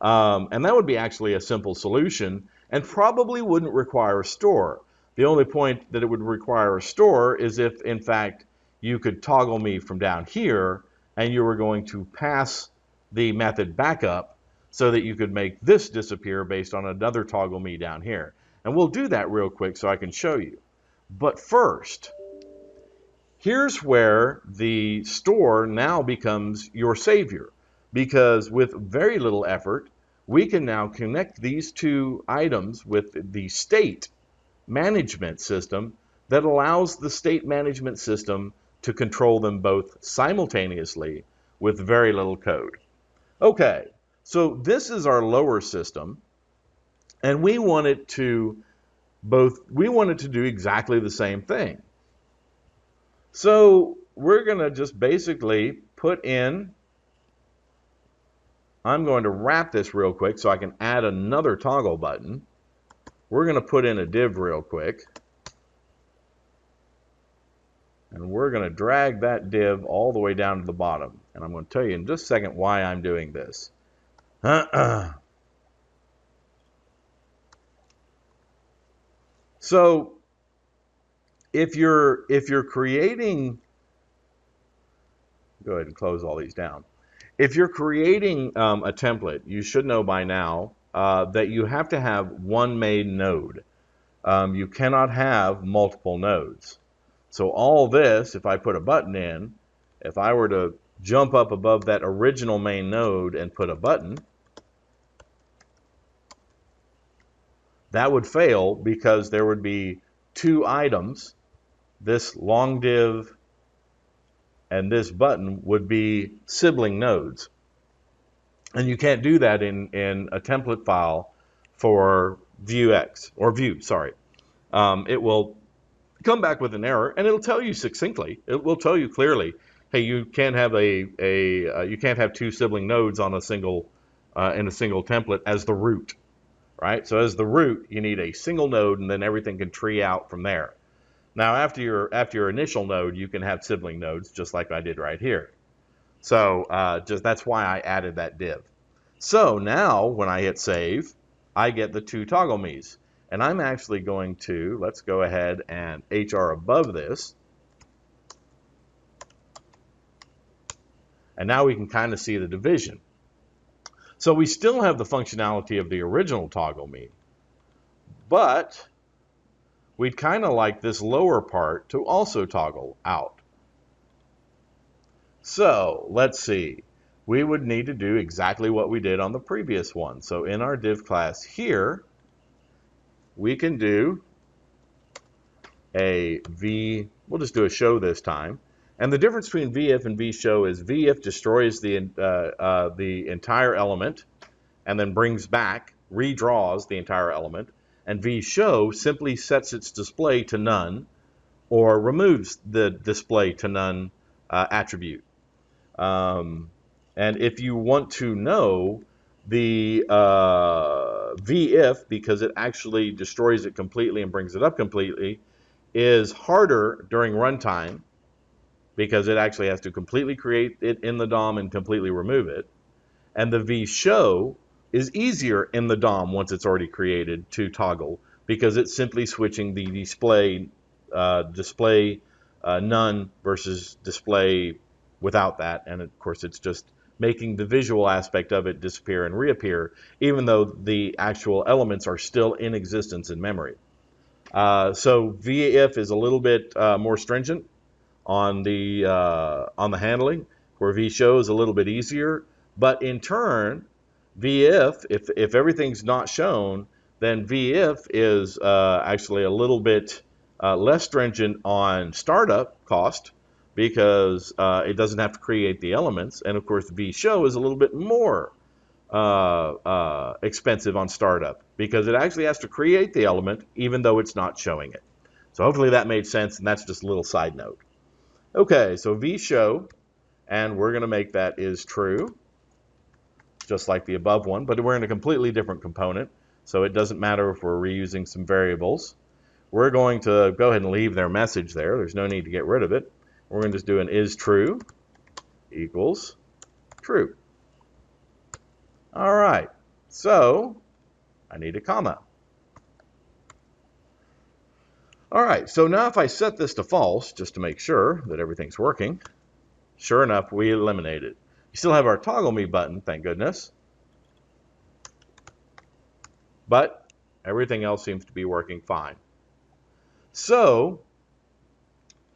And that would be actually a simple solution and probably wouldn't require a store. The only point that it would require a store is if, in fact, you could toggle me from down here and you were going to pass the method back up so that you could make this disappear based on another toggle me down here. And we'll do that real quick so I can show you. But first, here's where the store now becomes your savior, because with very little effort, we can now connect these two items with the state management system that allows the state management system to control them both simultaneously with very little code. Okay, so this is our lower system, and we want it to do exactly the same thing. So we're going to just basically put in, I'm going to wrap this real quick so I can add another toggle button. We're going to put in a div real quick. And we're going to drag that div all the way down to the bottom. And I'm going to tell you in just a second why I'm doing this. So if you're creating, go ahead and close all these down. If you're creating a template, you should know by now that you have to have one main node. You cannot have multiple nodes. So all this, if I put a button in, if I were to jump up above that original main node and put a button, that would fail because there would be two items. This long div and this button would be sibling nodes. And you can't do that in a template file for Vuex, or Vue, sorry. It will come back with an error, and it'll tell you succinctly. It will tell you clearly, hey, you can't have you can't have two sibling nodes on a single in a single template as the root, right? So as the root, you need a single node, and then everything can tree out from there. Now, after your initial node, you can have sibling nodes, just like I did right here. So that's why I added that div. So now, when I hit save, I get the two toggle me's. And I'm actually going to, let's go ahead and HR above this. And now we can kind of see the division. So we still have the functionality of the original toggle me, but we'd kind of like this lower part to also toggle out. So let's see. we would need to do exactly what we did on the previous one. So in our div class here, we can do a v, we'll just do a show this time. And the difference between vif and vshow is vif destroys the entire element and then brings back, redraws the entire element, and vshow simply sets its display to none or removes the display to none attribute. And if you want to know the vif, because it actually destroys it completely and brings it up completely, is harder during runtime because it actually has to completely create it in the DOM and completely remove it. And the vshow is easier in the DOM once it's already created to toggle because it's simply switching the display none versus display without that. And of course, it's just making the visual aspect of it disappear and reappear, even though the actual elements are still in existence in memory. So vif is a little bit more stringent on the handling, where vshow is a little bit easier. But in turn, vif, if everything's not shown, then vif is actually a little bit less stringent on startup cost because it doesn't have to create the elements. And of course, vshow is a little bit more expensive on startup because it actually has to create the element even though it's not showing it. So hopefully that made sense, and that's just a little side note. Okay, so vshow, and we're going to make that is true, just like the above one, but we're in a completely different component, so it doesn't matter if we're reusing some variables. We're going to go ahead and leave their message there. There's no need to get rid of it. We're going to just do an is true equals true. All right, so I need a comma. All right, so now if I set this to false, just to make sure that everything's working, sure enough, we eliminate it. You still have our toggle me button, thank goodness. But everything else seems to be working fine. So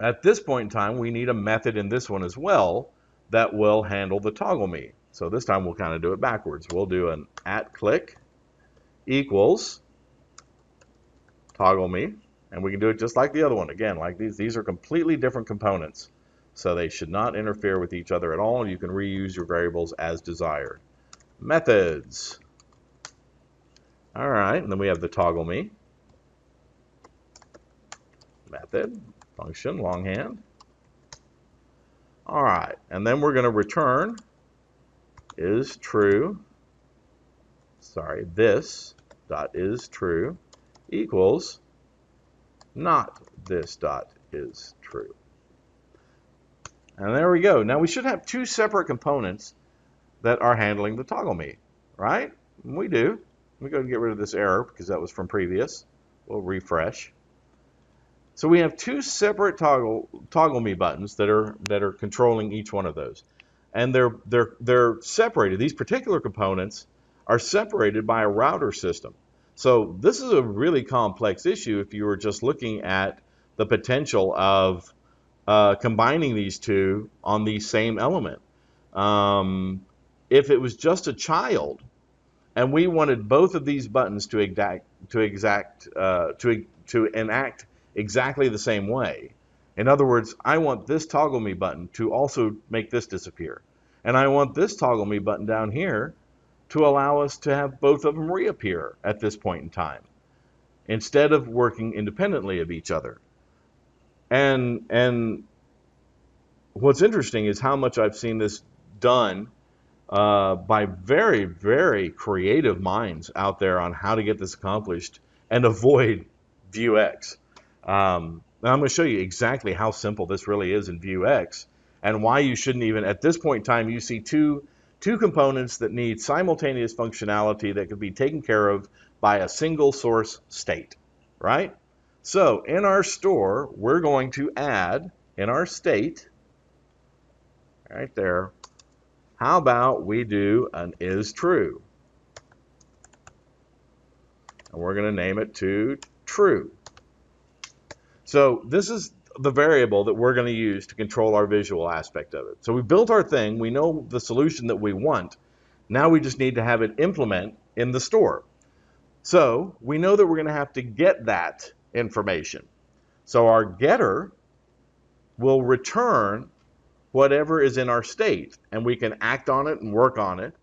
at this point in time, we need a method in this one as well that will handle the toggle me. So this time we'll kind of do it backwards. We'll do an @click equals toggle me, and we can do it just like the other one. Again, like these are completely different components, so they should not interfere with each other at all. You can reuse your variables as desired. Methods. All right, and then we have the toggle me method, function, longhand. All right, and then we're going to return is true. Sorry, this dot is true equals not this dot is true. And there we go. Now we should have two separate components that are handling the toggle me, right? And we do. Let me go and get rid of this error because that was from previous. We'll refresh. So we have two separate toggle me buttons that are controlling each one of those, and they're separated. These particular components are separated by a router system. So this is a really complex issue if you were just looking at the potential of combining these two on the same element. If it was just a child, and we wanted both of these buttons to enact exactly the same way. In other words, I want this toggle me button to also make this disappear. And I want this toggle me button down here to allow us to have both of them reappear at this point in time, instead of working independently of each other. And what's interesting is how much I've seen this done by very, very creative minds out there on how to get this accomplished and avoid Vuex. Now I'm going to show you exactly how simple this really is in Vuex and why you shouldn't even, at this point in time, you see two components that need simultaneous functionality that could be taken care of by a single source state, right? So in our store, we're going to add in our state, right there, how about we do an is true? And we're going to name it to true. So this is the variable that we're going to use to control our visual aspect of it. So we built our thing. We know the solution that we want. Now we just need to have it implement in the store. So we know that we're going to have to get that information. So our getter will return whatever is in our state, and we can act on it and work on it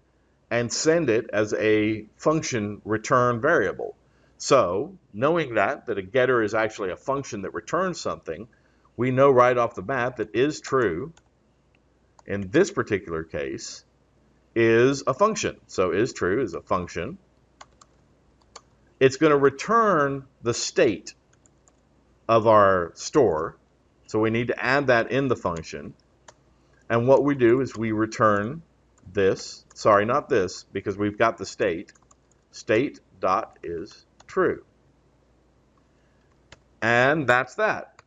and send it as a function return variable. So knowing that a getter is actually a function that returns something, we know right off the bat that is true in this particular case is a function. So is true is a function. It's going to return the state of our store. So we need to add that in the function. And what we do is we return this, sorry, not this, because we've got the state. State dot is true. And that's that.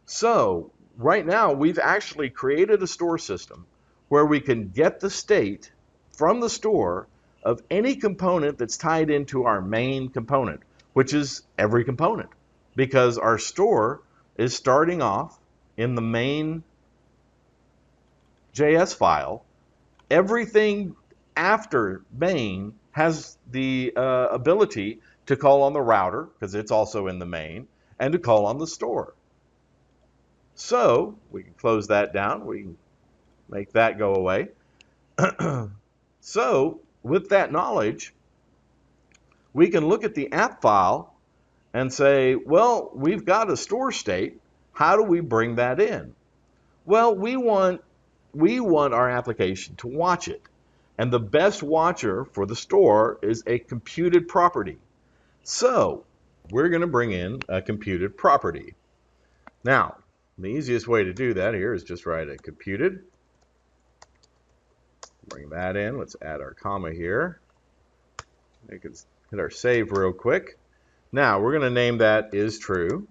So right now we've actually created a store system where we can get the state from the store of any component that's tied into our main component, which is every component, because our store is starting off in the main JS file. Everything after main has the ability to call on the router, because it's also in the main, and to call on the store. So we can close that down. We can make that go away. So with that knowledge, we can look at the app file and say, well, we've got a store state. How do we bring that in? Well, we want our application to watch it. And the best watcher for the store is a computed property. So we're going to bring in a computed property. Now, the easiest way to do that here is just write a computed. Bring that in. Let's add our comma here. Hit our save real quick. Now we're going to name that is true.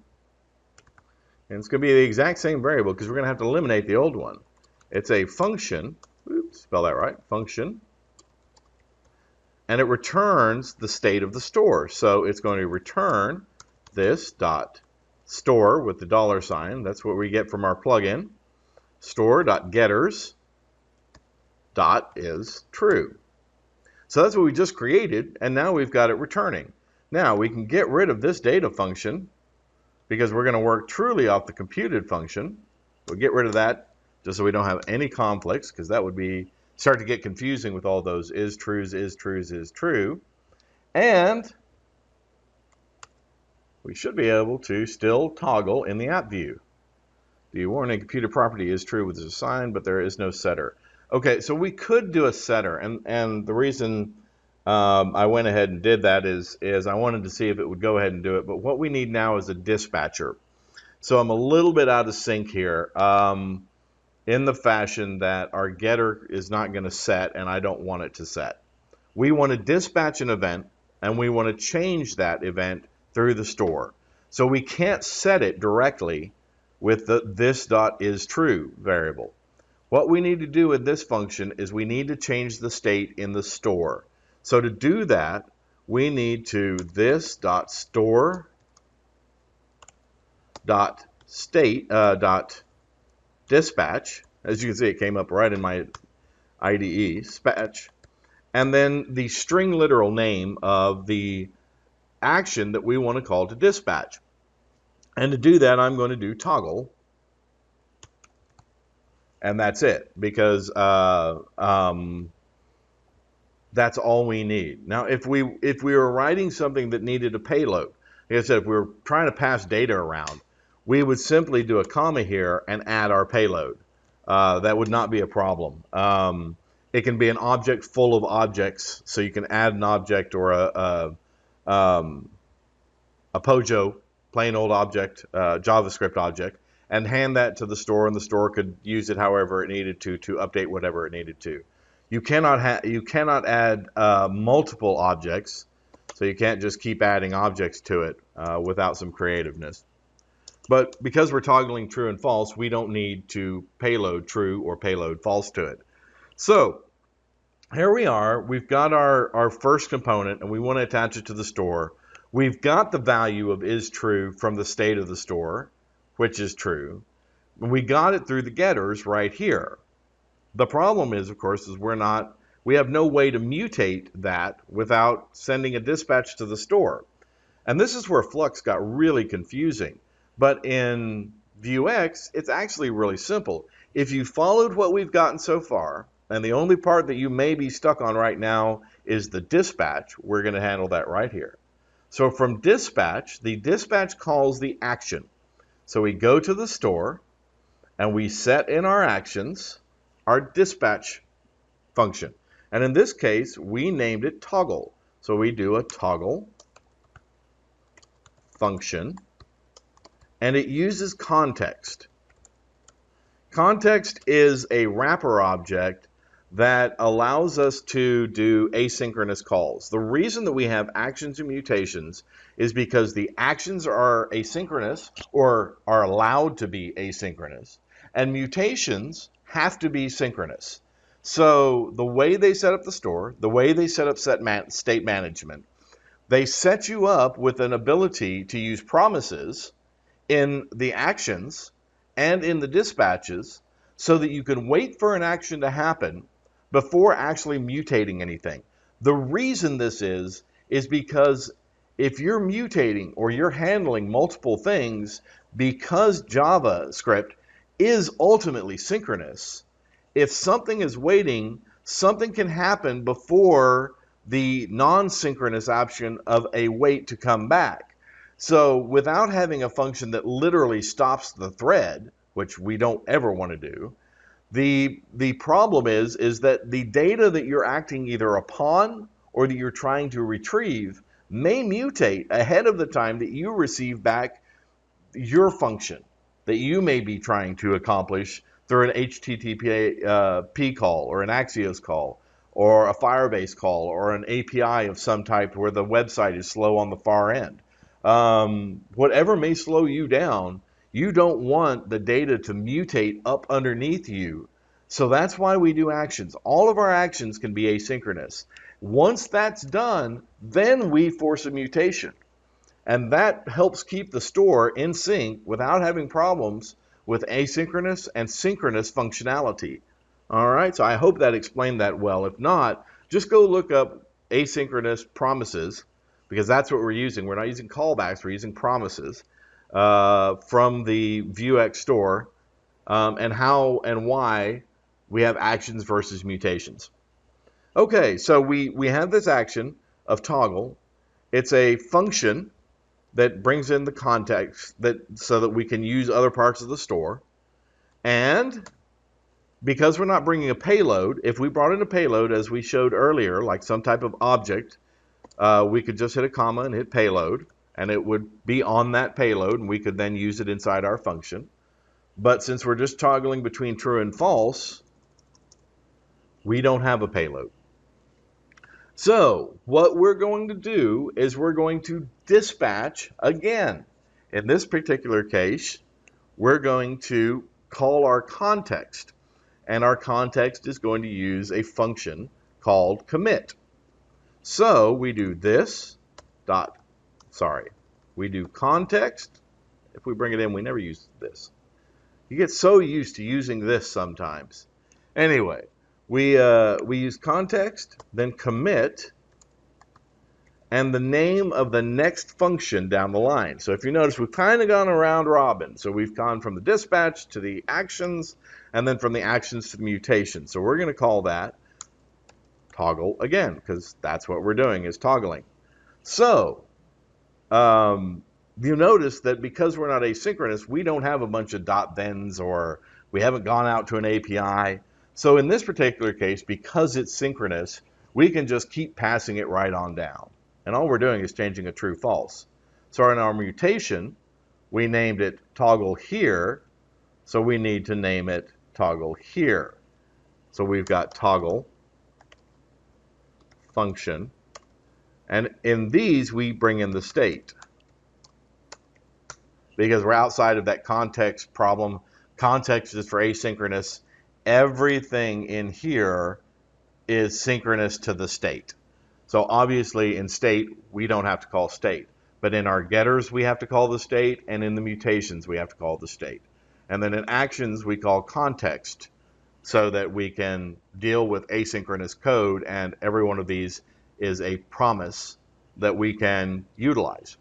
And it's going to be the exact same variable because we're going to have to eliminate the old one. It's a function. Oops, spell that right. Function. And it returns the state of the store. So it's going to return this dot store with the $sign. That's what we get from our plugin. Store.getters dot is true. So that's what we just created, and now we've got it returning. Now we can get rid of this data function because we're going to work truly off the computed function. We'll get rid of that just so we don't have any conflicts, because that would start to get confusing with all those is trues, is trues, is true. And we should be able to still toggle in the app view. The warning computed property is true with this assign, but there is no setter. Okay, so we could do a setter, and the reason I went ahead and did that is I wanted to see if it would go ahead and do it, but what we need now is a dispatcher. So I'm a little bit out of sync here in the fashion that our getter is not going to set, and I don't want it to set. We want to dispatch an event, and we want to change that event through the store. So we can't set it directly with the this.isTrue variable. What we need to do with this function is we need to change the state in the store. So to do that, we need to this.store.state.dispatch. As you can see, it came up right in my IDE, dispatch. And then the string literal name of the action that we want to call to dispatch. And to do that, I'm going to do toggle. And that's it, because that's all we need. Now, if we were writing something that needed a payload, like I said, if we were trying to pass data around, we would simply do a comma here and add our payload. That would not be a problem. It can be an object full of objects, so you can add an object or a POJO, plain old object, JavaScript object, and hand that to the store, and the store could use it however it needed to update whatever it needed to. You cannot add multiple objects, so you can't just keep adding objects to it without some creativeness. But because we're toggling true and false, we don't need to payload true or payload false to it. So here we are. We've got our first component, and we want to attach it to the store. We've got the value of is true from the state of the store. which is true. We got it through the getters right here. The problem is, of course, is we have no way to mutate that without sending a dispatch to the store. And this is where Flux got really confusing. But in Vuex, it's actually really simple. If you followed what we've gotten so far, and the only part that you may be stuck on right now is the dispatch, we're going to handle that right here. So from dispatch, the dispatch calls the action. So we go to the store, and we set in our actions our dispatch function. And in this case, we named it toggle. So we do a toggle function, and it uses context. Context is a wrapper object that allows us to do asynchronous calls. The reason that we have actions and mutations is because the actions are asynchronous or are allowed to be asynchronous, and mutations have to be synchronous. So the way they set up the store, the way they set up state management, they set you up with an ability to use promises in the actions and in the dispatches so that you can wait for an action to happen before actually mutating anything. The reason this is because if you're mutating or you're handling multiple things, because JavaScript is ultimately synchronous, if something is waiting, something can happen before the non-synchronous option of a wait to come back. So without having a function that literally stops the thread, which we don't ever want to do, the problem is that the data that you're acting either upon or that you're trying to retrieve may mutate ahead of the time that you receive back your function that you may be trying to accomplish through an HTTP call or an Axios call or a Firebase call or an API of some type where the website is slow on the far end. Whatever may slow you down, you don't want the data to mutate up underneath you. So that's why we do actions. All of our actions can be asynchronous. Once that's done, then we force a mutation. And that helps keep the store in sync without having problems with asynchronous and synchronous functionality. All right, so I hope that explained that well. If not, just go look up asynchronous promises, because that's what we're using. We're not using callbacks, we're using promises from the Vuex store, and how and why we have actions versus mutations. Okay, so we have this action of toggle. It's a function that brings in the context so that we can use other parts of the store. And because we're not bringing a payload, if we brought in a payload as we showed earlier, like some type of object, we could just hit a comma and hit payload, and it would be on that payload, and we could then use it inside our function. But since we're just toggling between true and false, we don't have a payload. So what we're going to do is we're going to dispatch again. In this particular case, we're going to call our context, and our context is going to use a function called commit. So we do we do context. If we bring it in, we never use this. You get so used to using this sometimes. Anyway, we use context, then commit, and the name of the next function down the line. So if you notice, we've kind of gone around robin. So we've gone from the dispatch to the actions, and then from the actions to the mutation. So we're going to call that toggle again, because that's what we're doing, is toggling. So you notice that because we're not asynchronous, we don't have a bunch of .thens, or we haven't gone out to an API. So in this particular case, because it's synchronous, we can just keep passing it right on down. And all we're doing is changing a true false. So in our mutation, we named it toggle here, so we need to name it toggle here. So we've got toggle function, and in these we bring in the state, because we're outside of that context problem. Context is for asynchronous. Everything in here is synchronous to the state. So obviously in state, we don't have to call state. But in our getters, we have to call the state, and in the mutations, we have to call the state. And then in actions, we call context, so that we can deal with asynchronous code, and every one of these is a promise that we can utilize.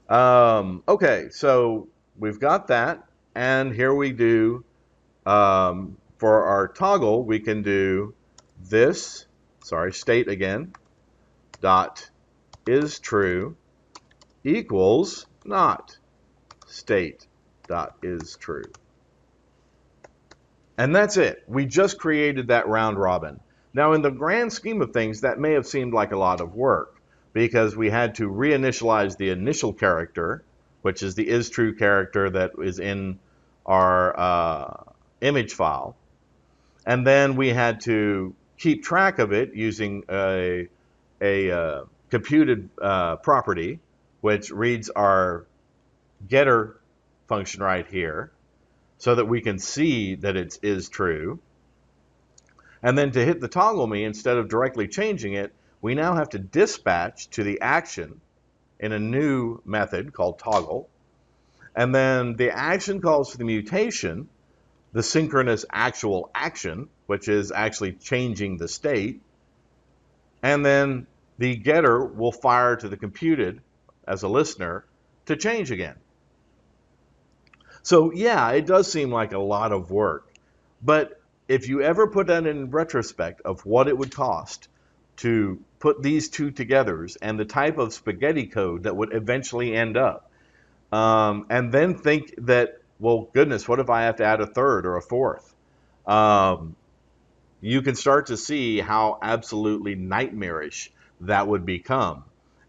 Okay, so we've got that, and here we do, for our toggle, we can do this, state again, dot is true equals not state dot is true. And that's it. We just created that round robin. Now, in the grand scheme of things, that may have seemed like a lot of work because we had to reinitialize the initial character, which is the isTrue character that is in our image file. And then we had to keep track of it using a computed property, which reads our getter function right here, so that we can see that it is true. And then to hit the toggle me, instead of directly changing it, we now have to dispatch to the action in a new method called toggle. And then the action calls for the mutation, the synchronous actual action, which is actually changing the state. And then the getter will fire to the computed as a listener to change again. So yeah, it does seem like a lot of work. But if you ever put that in retrospect of what it would cost to put these two together and the type of spaghetti code that would eventually end up, and then think that, well, goodness, what if I have to add a third or a fourth? You can start to see how absolutely nightmarish that would become.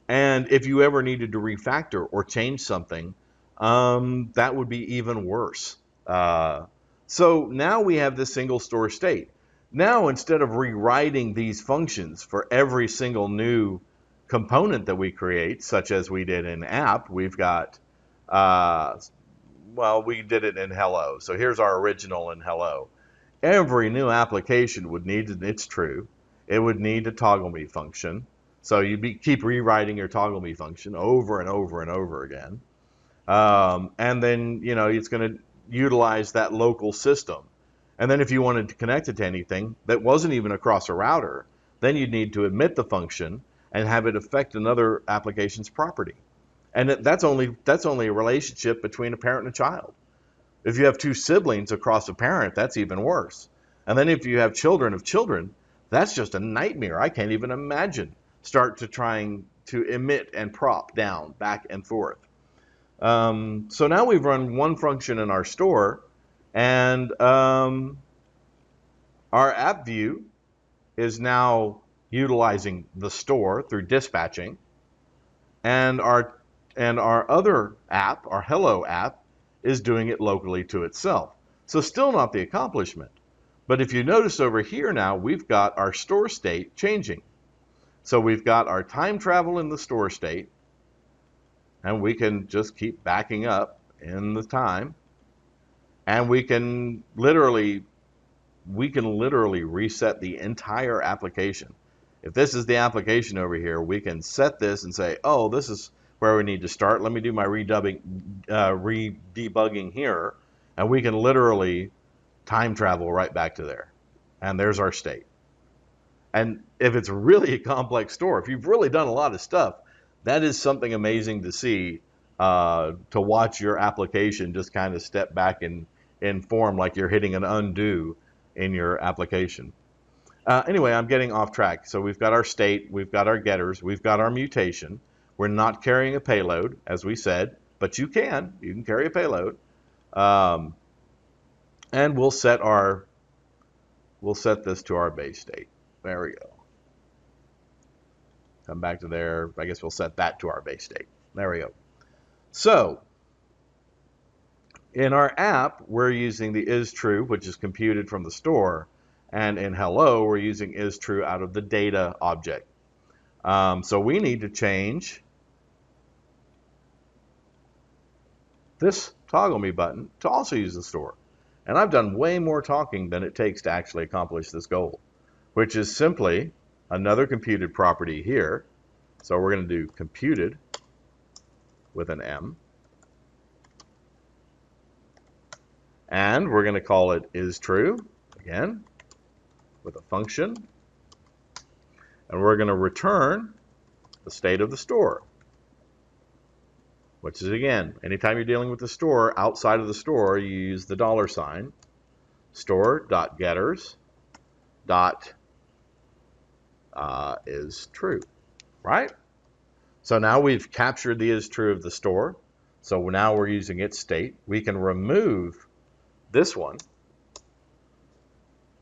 And if you ever needed to refactor or change something, that would be even worse. So now we have this single store state. Now, instead of rewriting these functions for every single new component that we create, such as we did in app, we've got, well, we did it in hello. So here's our original in hello. Every new application would need, it's true, it would need a toggle me function. So you keep rewriting your toggle me function over and over and over again. And then, it's going to utilize that local system. And then if you wanted to connect it to anything that wasn't even across a router, then you'd need to emit the function and have it affect another application's property. And that's only a relationship between a parent and a child. If you have two siblings across a parent, that's even worse. And then if you have children of children, that's just a nightmare. I can't even imagine start to trying to emit and prop down back and forth. So now we've run one function in our store, and our app view is now utilizing the store through dispatching, and our other app, our Hello app, is doing it locally to itself. So still not the accomplishment. But if you notice over here now, we've got our store state changing. So we've got our time travel in the store state, and we can just keep backing up in the time, and we can literally reset the entire application. If this is the application over here, we can set this and say, oh, this is where we need to start. Let me do my re-debugging here, and we can literally time travel right back to there. And there's our state. And if it's really a complex store, if you've really done a lot of stuff, that is something amazing to see, to watch your application just kind of step back in form like you're hitting an undo in your application. Anyway, I'm getting off track. So we've got our state, we've got our getters, we've got our mutation. We're not carrying a payload, as we said, but you can carry a payload. And we'll set this to our base state. There we go. Come back to there. I guess we'll set that to our base state. There we go. So in our app, we're using the isTrue, which is computed from the store. And in hello, we're using isTrue out of the data object. So we need to change this toggle me button to also use the store. And I've done way more talking than it takes to actually accomplish this goal, which is simply another computed property here. So we're going to do computed with an M. And we're going to call it isTrue, again, with a function. And we're going to return the state of the store, which is, again, anytime you're dealing with the store, outside of the store, you use the $, store.getters dot is true, right? So now we've captured the is true of the store. So now we're using its state. We can remove this one.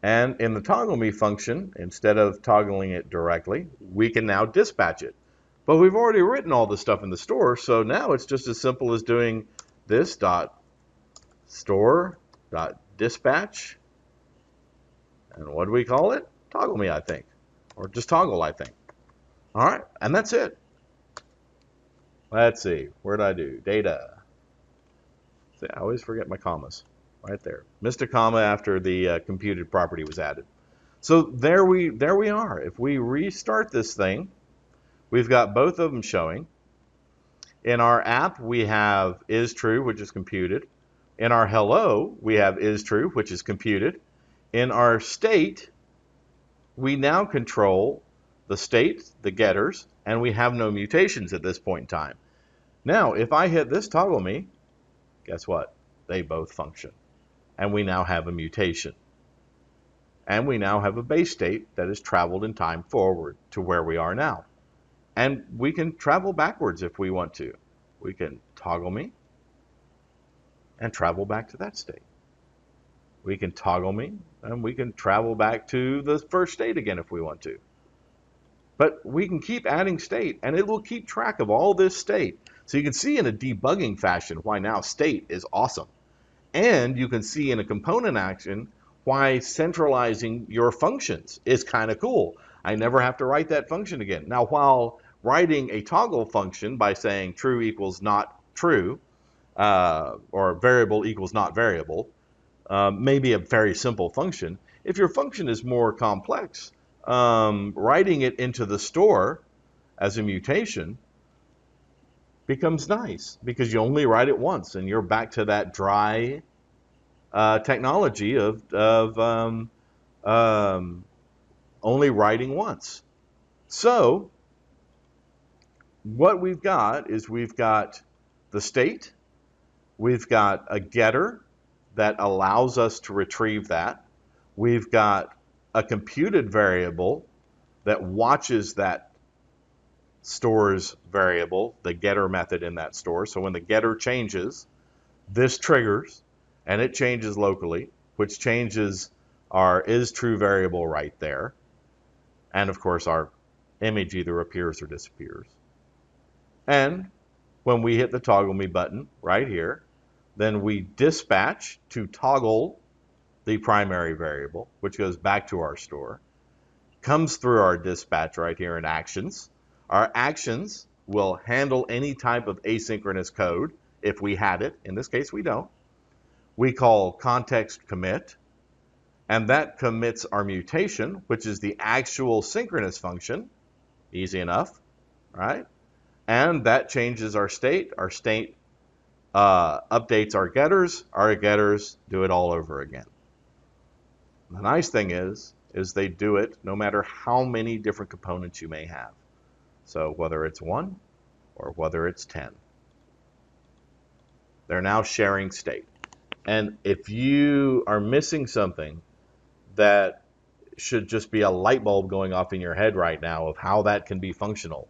And in the toggle me function, instead of toggling it directly, we can now dispatch it. But we've already written all the stuff in the store, so now it's just as simple as doing this dot store dot dispatch. And what do we call it? Toggle me, I think. Or just toggle, I think. All right, and that's it. Let's see, where did I do? Data. See, I always forget my commas. Right there. Missed a comma after the computed property was added. So there we are. If we restart this thing, we've got both of them showing. In our app, we have isTrue, which is computed. In our hello, we have isTrue, which is computed. In our state, we now control the state, the getters, and we have no mutations at this point in time. Now, if I hit this toggle me, guess what? They both function. And we now have a mutation. And we now have a base state that has traveled in time forward to where we are now. And we can travel backwards if we want to. We can toggle me and travel back to that state. We can toggle me and we can travel back to the first state again if we want to. But we can keep adding state and it will keep track of all this state. So you can see in a debugging fashion why now state is awesome. And you can see in a component action why centralizing your functions is kind of cool. I never have to write that function again. Now, while writing a toggle function by saying true equals not true, or variable equals not variable, may be a very simple function. If your function is more complex, writing it into the store as a mutation becomes nice because you only write it once and you're back to that dry technology of only writing once. So what we've got is we've got the state, we've got a getter that allows us to retrieve that, we've got a computed variable that watches that store's variable, the getter method in that store. So when the getter changes, this triggers and it changes locally, which changes our isTrue variable right there. And of course our image either appears or disappears. And when we hit the toggle me button right here, then we dispatch to toggle the primary variable, which goes back to our store, comes through our dispatch right here in actions. Our actions will handle any type of asynchronous code if we had it. In this case, we don't. We call context commit, and that commits our mutation, which is the actual synchronous function. Easy enough, right? And that changes our state. Our state updates our getters do it all over again. The nice thing is they do it no matter how many different components you may have. So whether it's 1 or whether it's 10, they're now sharing state. And if you are missing something that should just be a light bulb going off in your head right now of how that can be functional,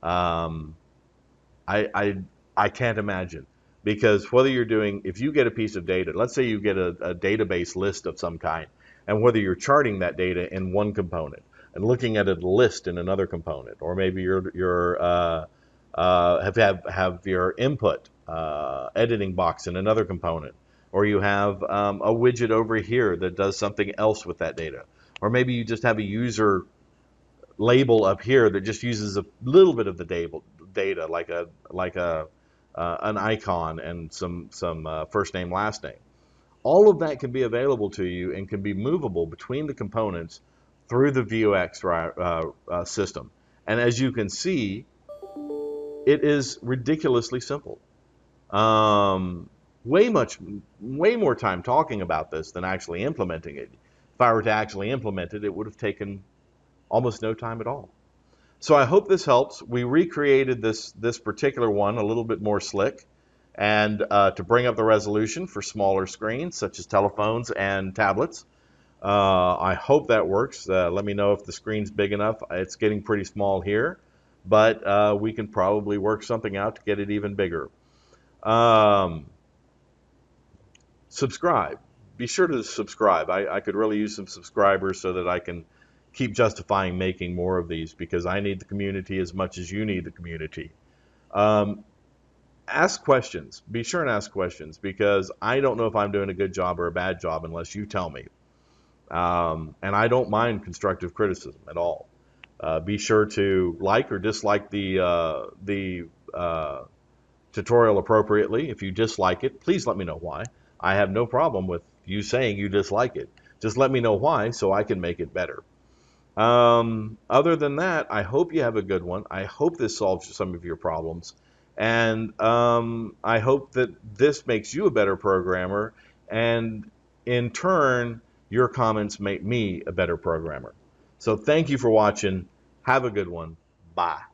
I can't imagine. Because whether you're doing, if you get a piece of data, let's say you get a database list of some kind, and whether you're charting that data in one component and looking at a list in another component, or maybe have your input editing box in another component, or you have a widget over here that does something else with that data, or maybe you just have a user label up here that just uses a little bit of the data, like an icon and some first name, last name. All of that can be available to you and can be movable between the components through the Vuex system. And as you can see, It is ridiculously simple. Um, way more time talking about this than actually implementing it. If I were to actually implement it, it would have taken almost no time at all. So I hope this helps. We recreated this particular one a little bit more slick, and to bring up the resolution for smaller screens such as telephones and tablets. I hope that works. Let me know if the screen's big enough. It's getting pretty small here, but we can probably work something out to get it even bigger. Um, Subscribe. Be sure to subscribe. I could really use some subscribers so that I can keep justifying making more of these, because I need the community as much as you need the community. Um, Ask questions. Be sure and ask questions, because I don't know if I'm doing a good job or a bad job unless you tell me. And I don't mind constructive criticism at all. Be sure to like or dislike the tutorial appropriately. If you dislike it, please let me know why. I have no problem with you saying you dislike it. Just let me know why so I can make it better. Other than that, I hope you have a good one. I hope this solves some of your problems. And I hope that this makes you a better programmer. And in turn, your comments make me a better programmer. So thank you for watching. Have a good one. Bye.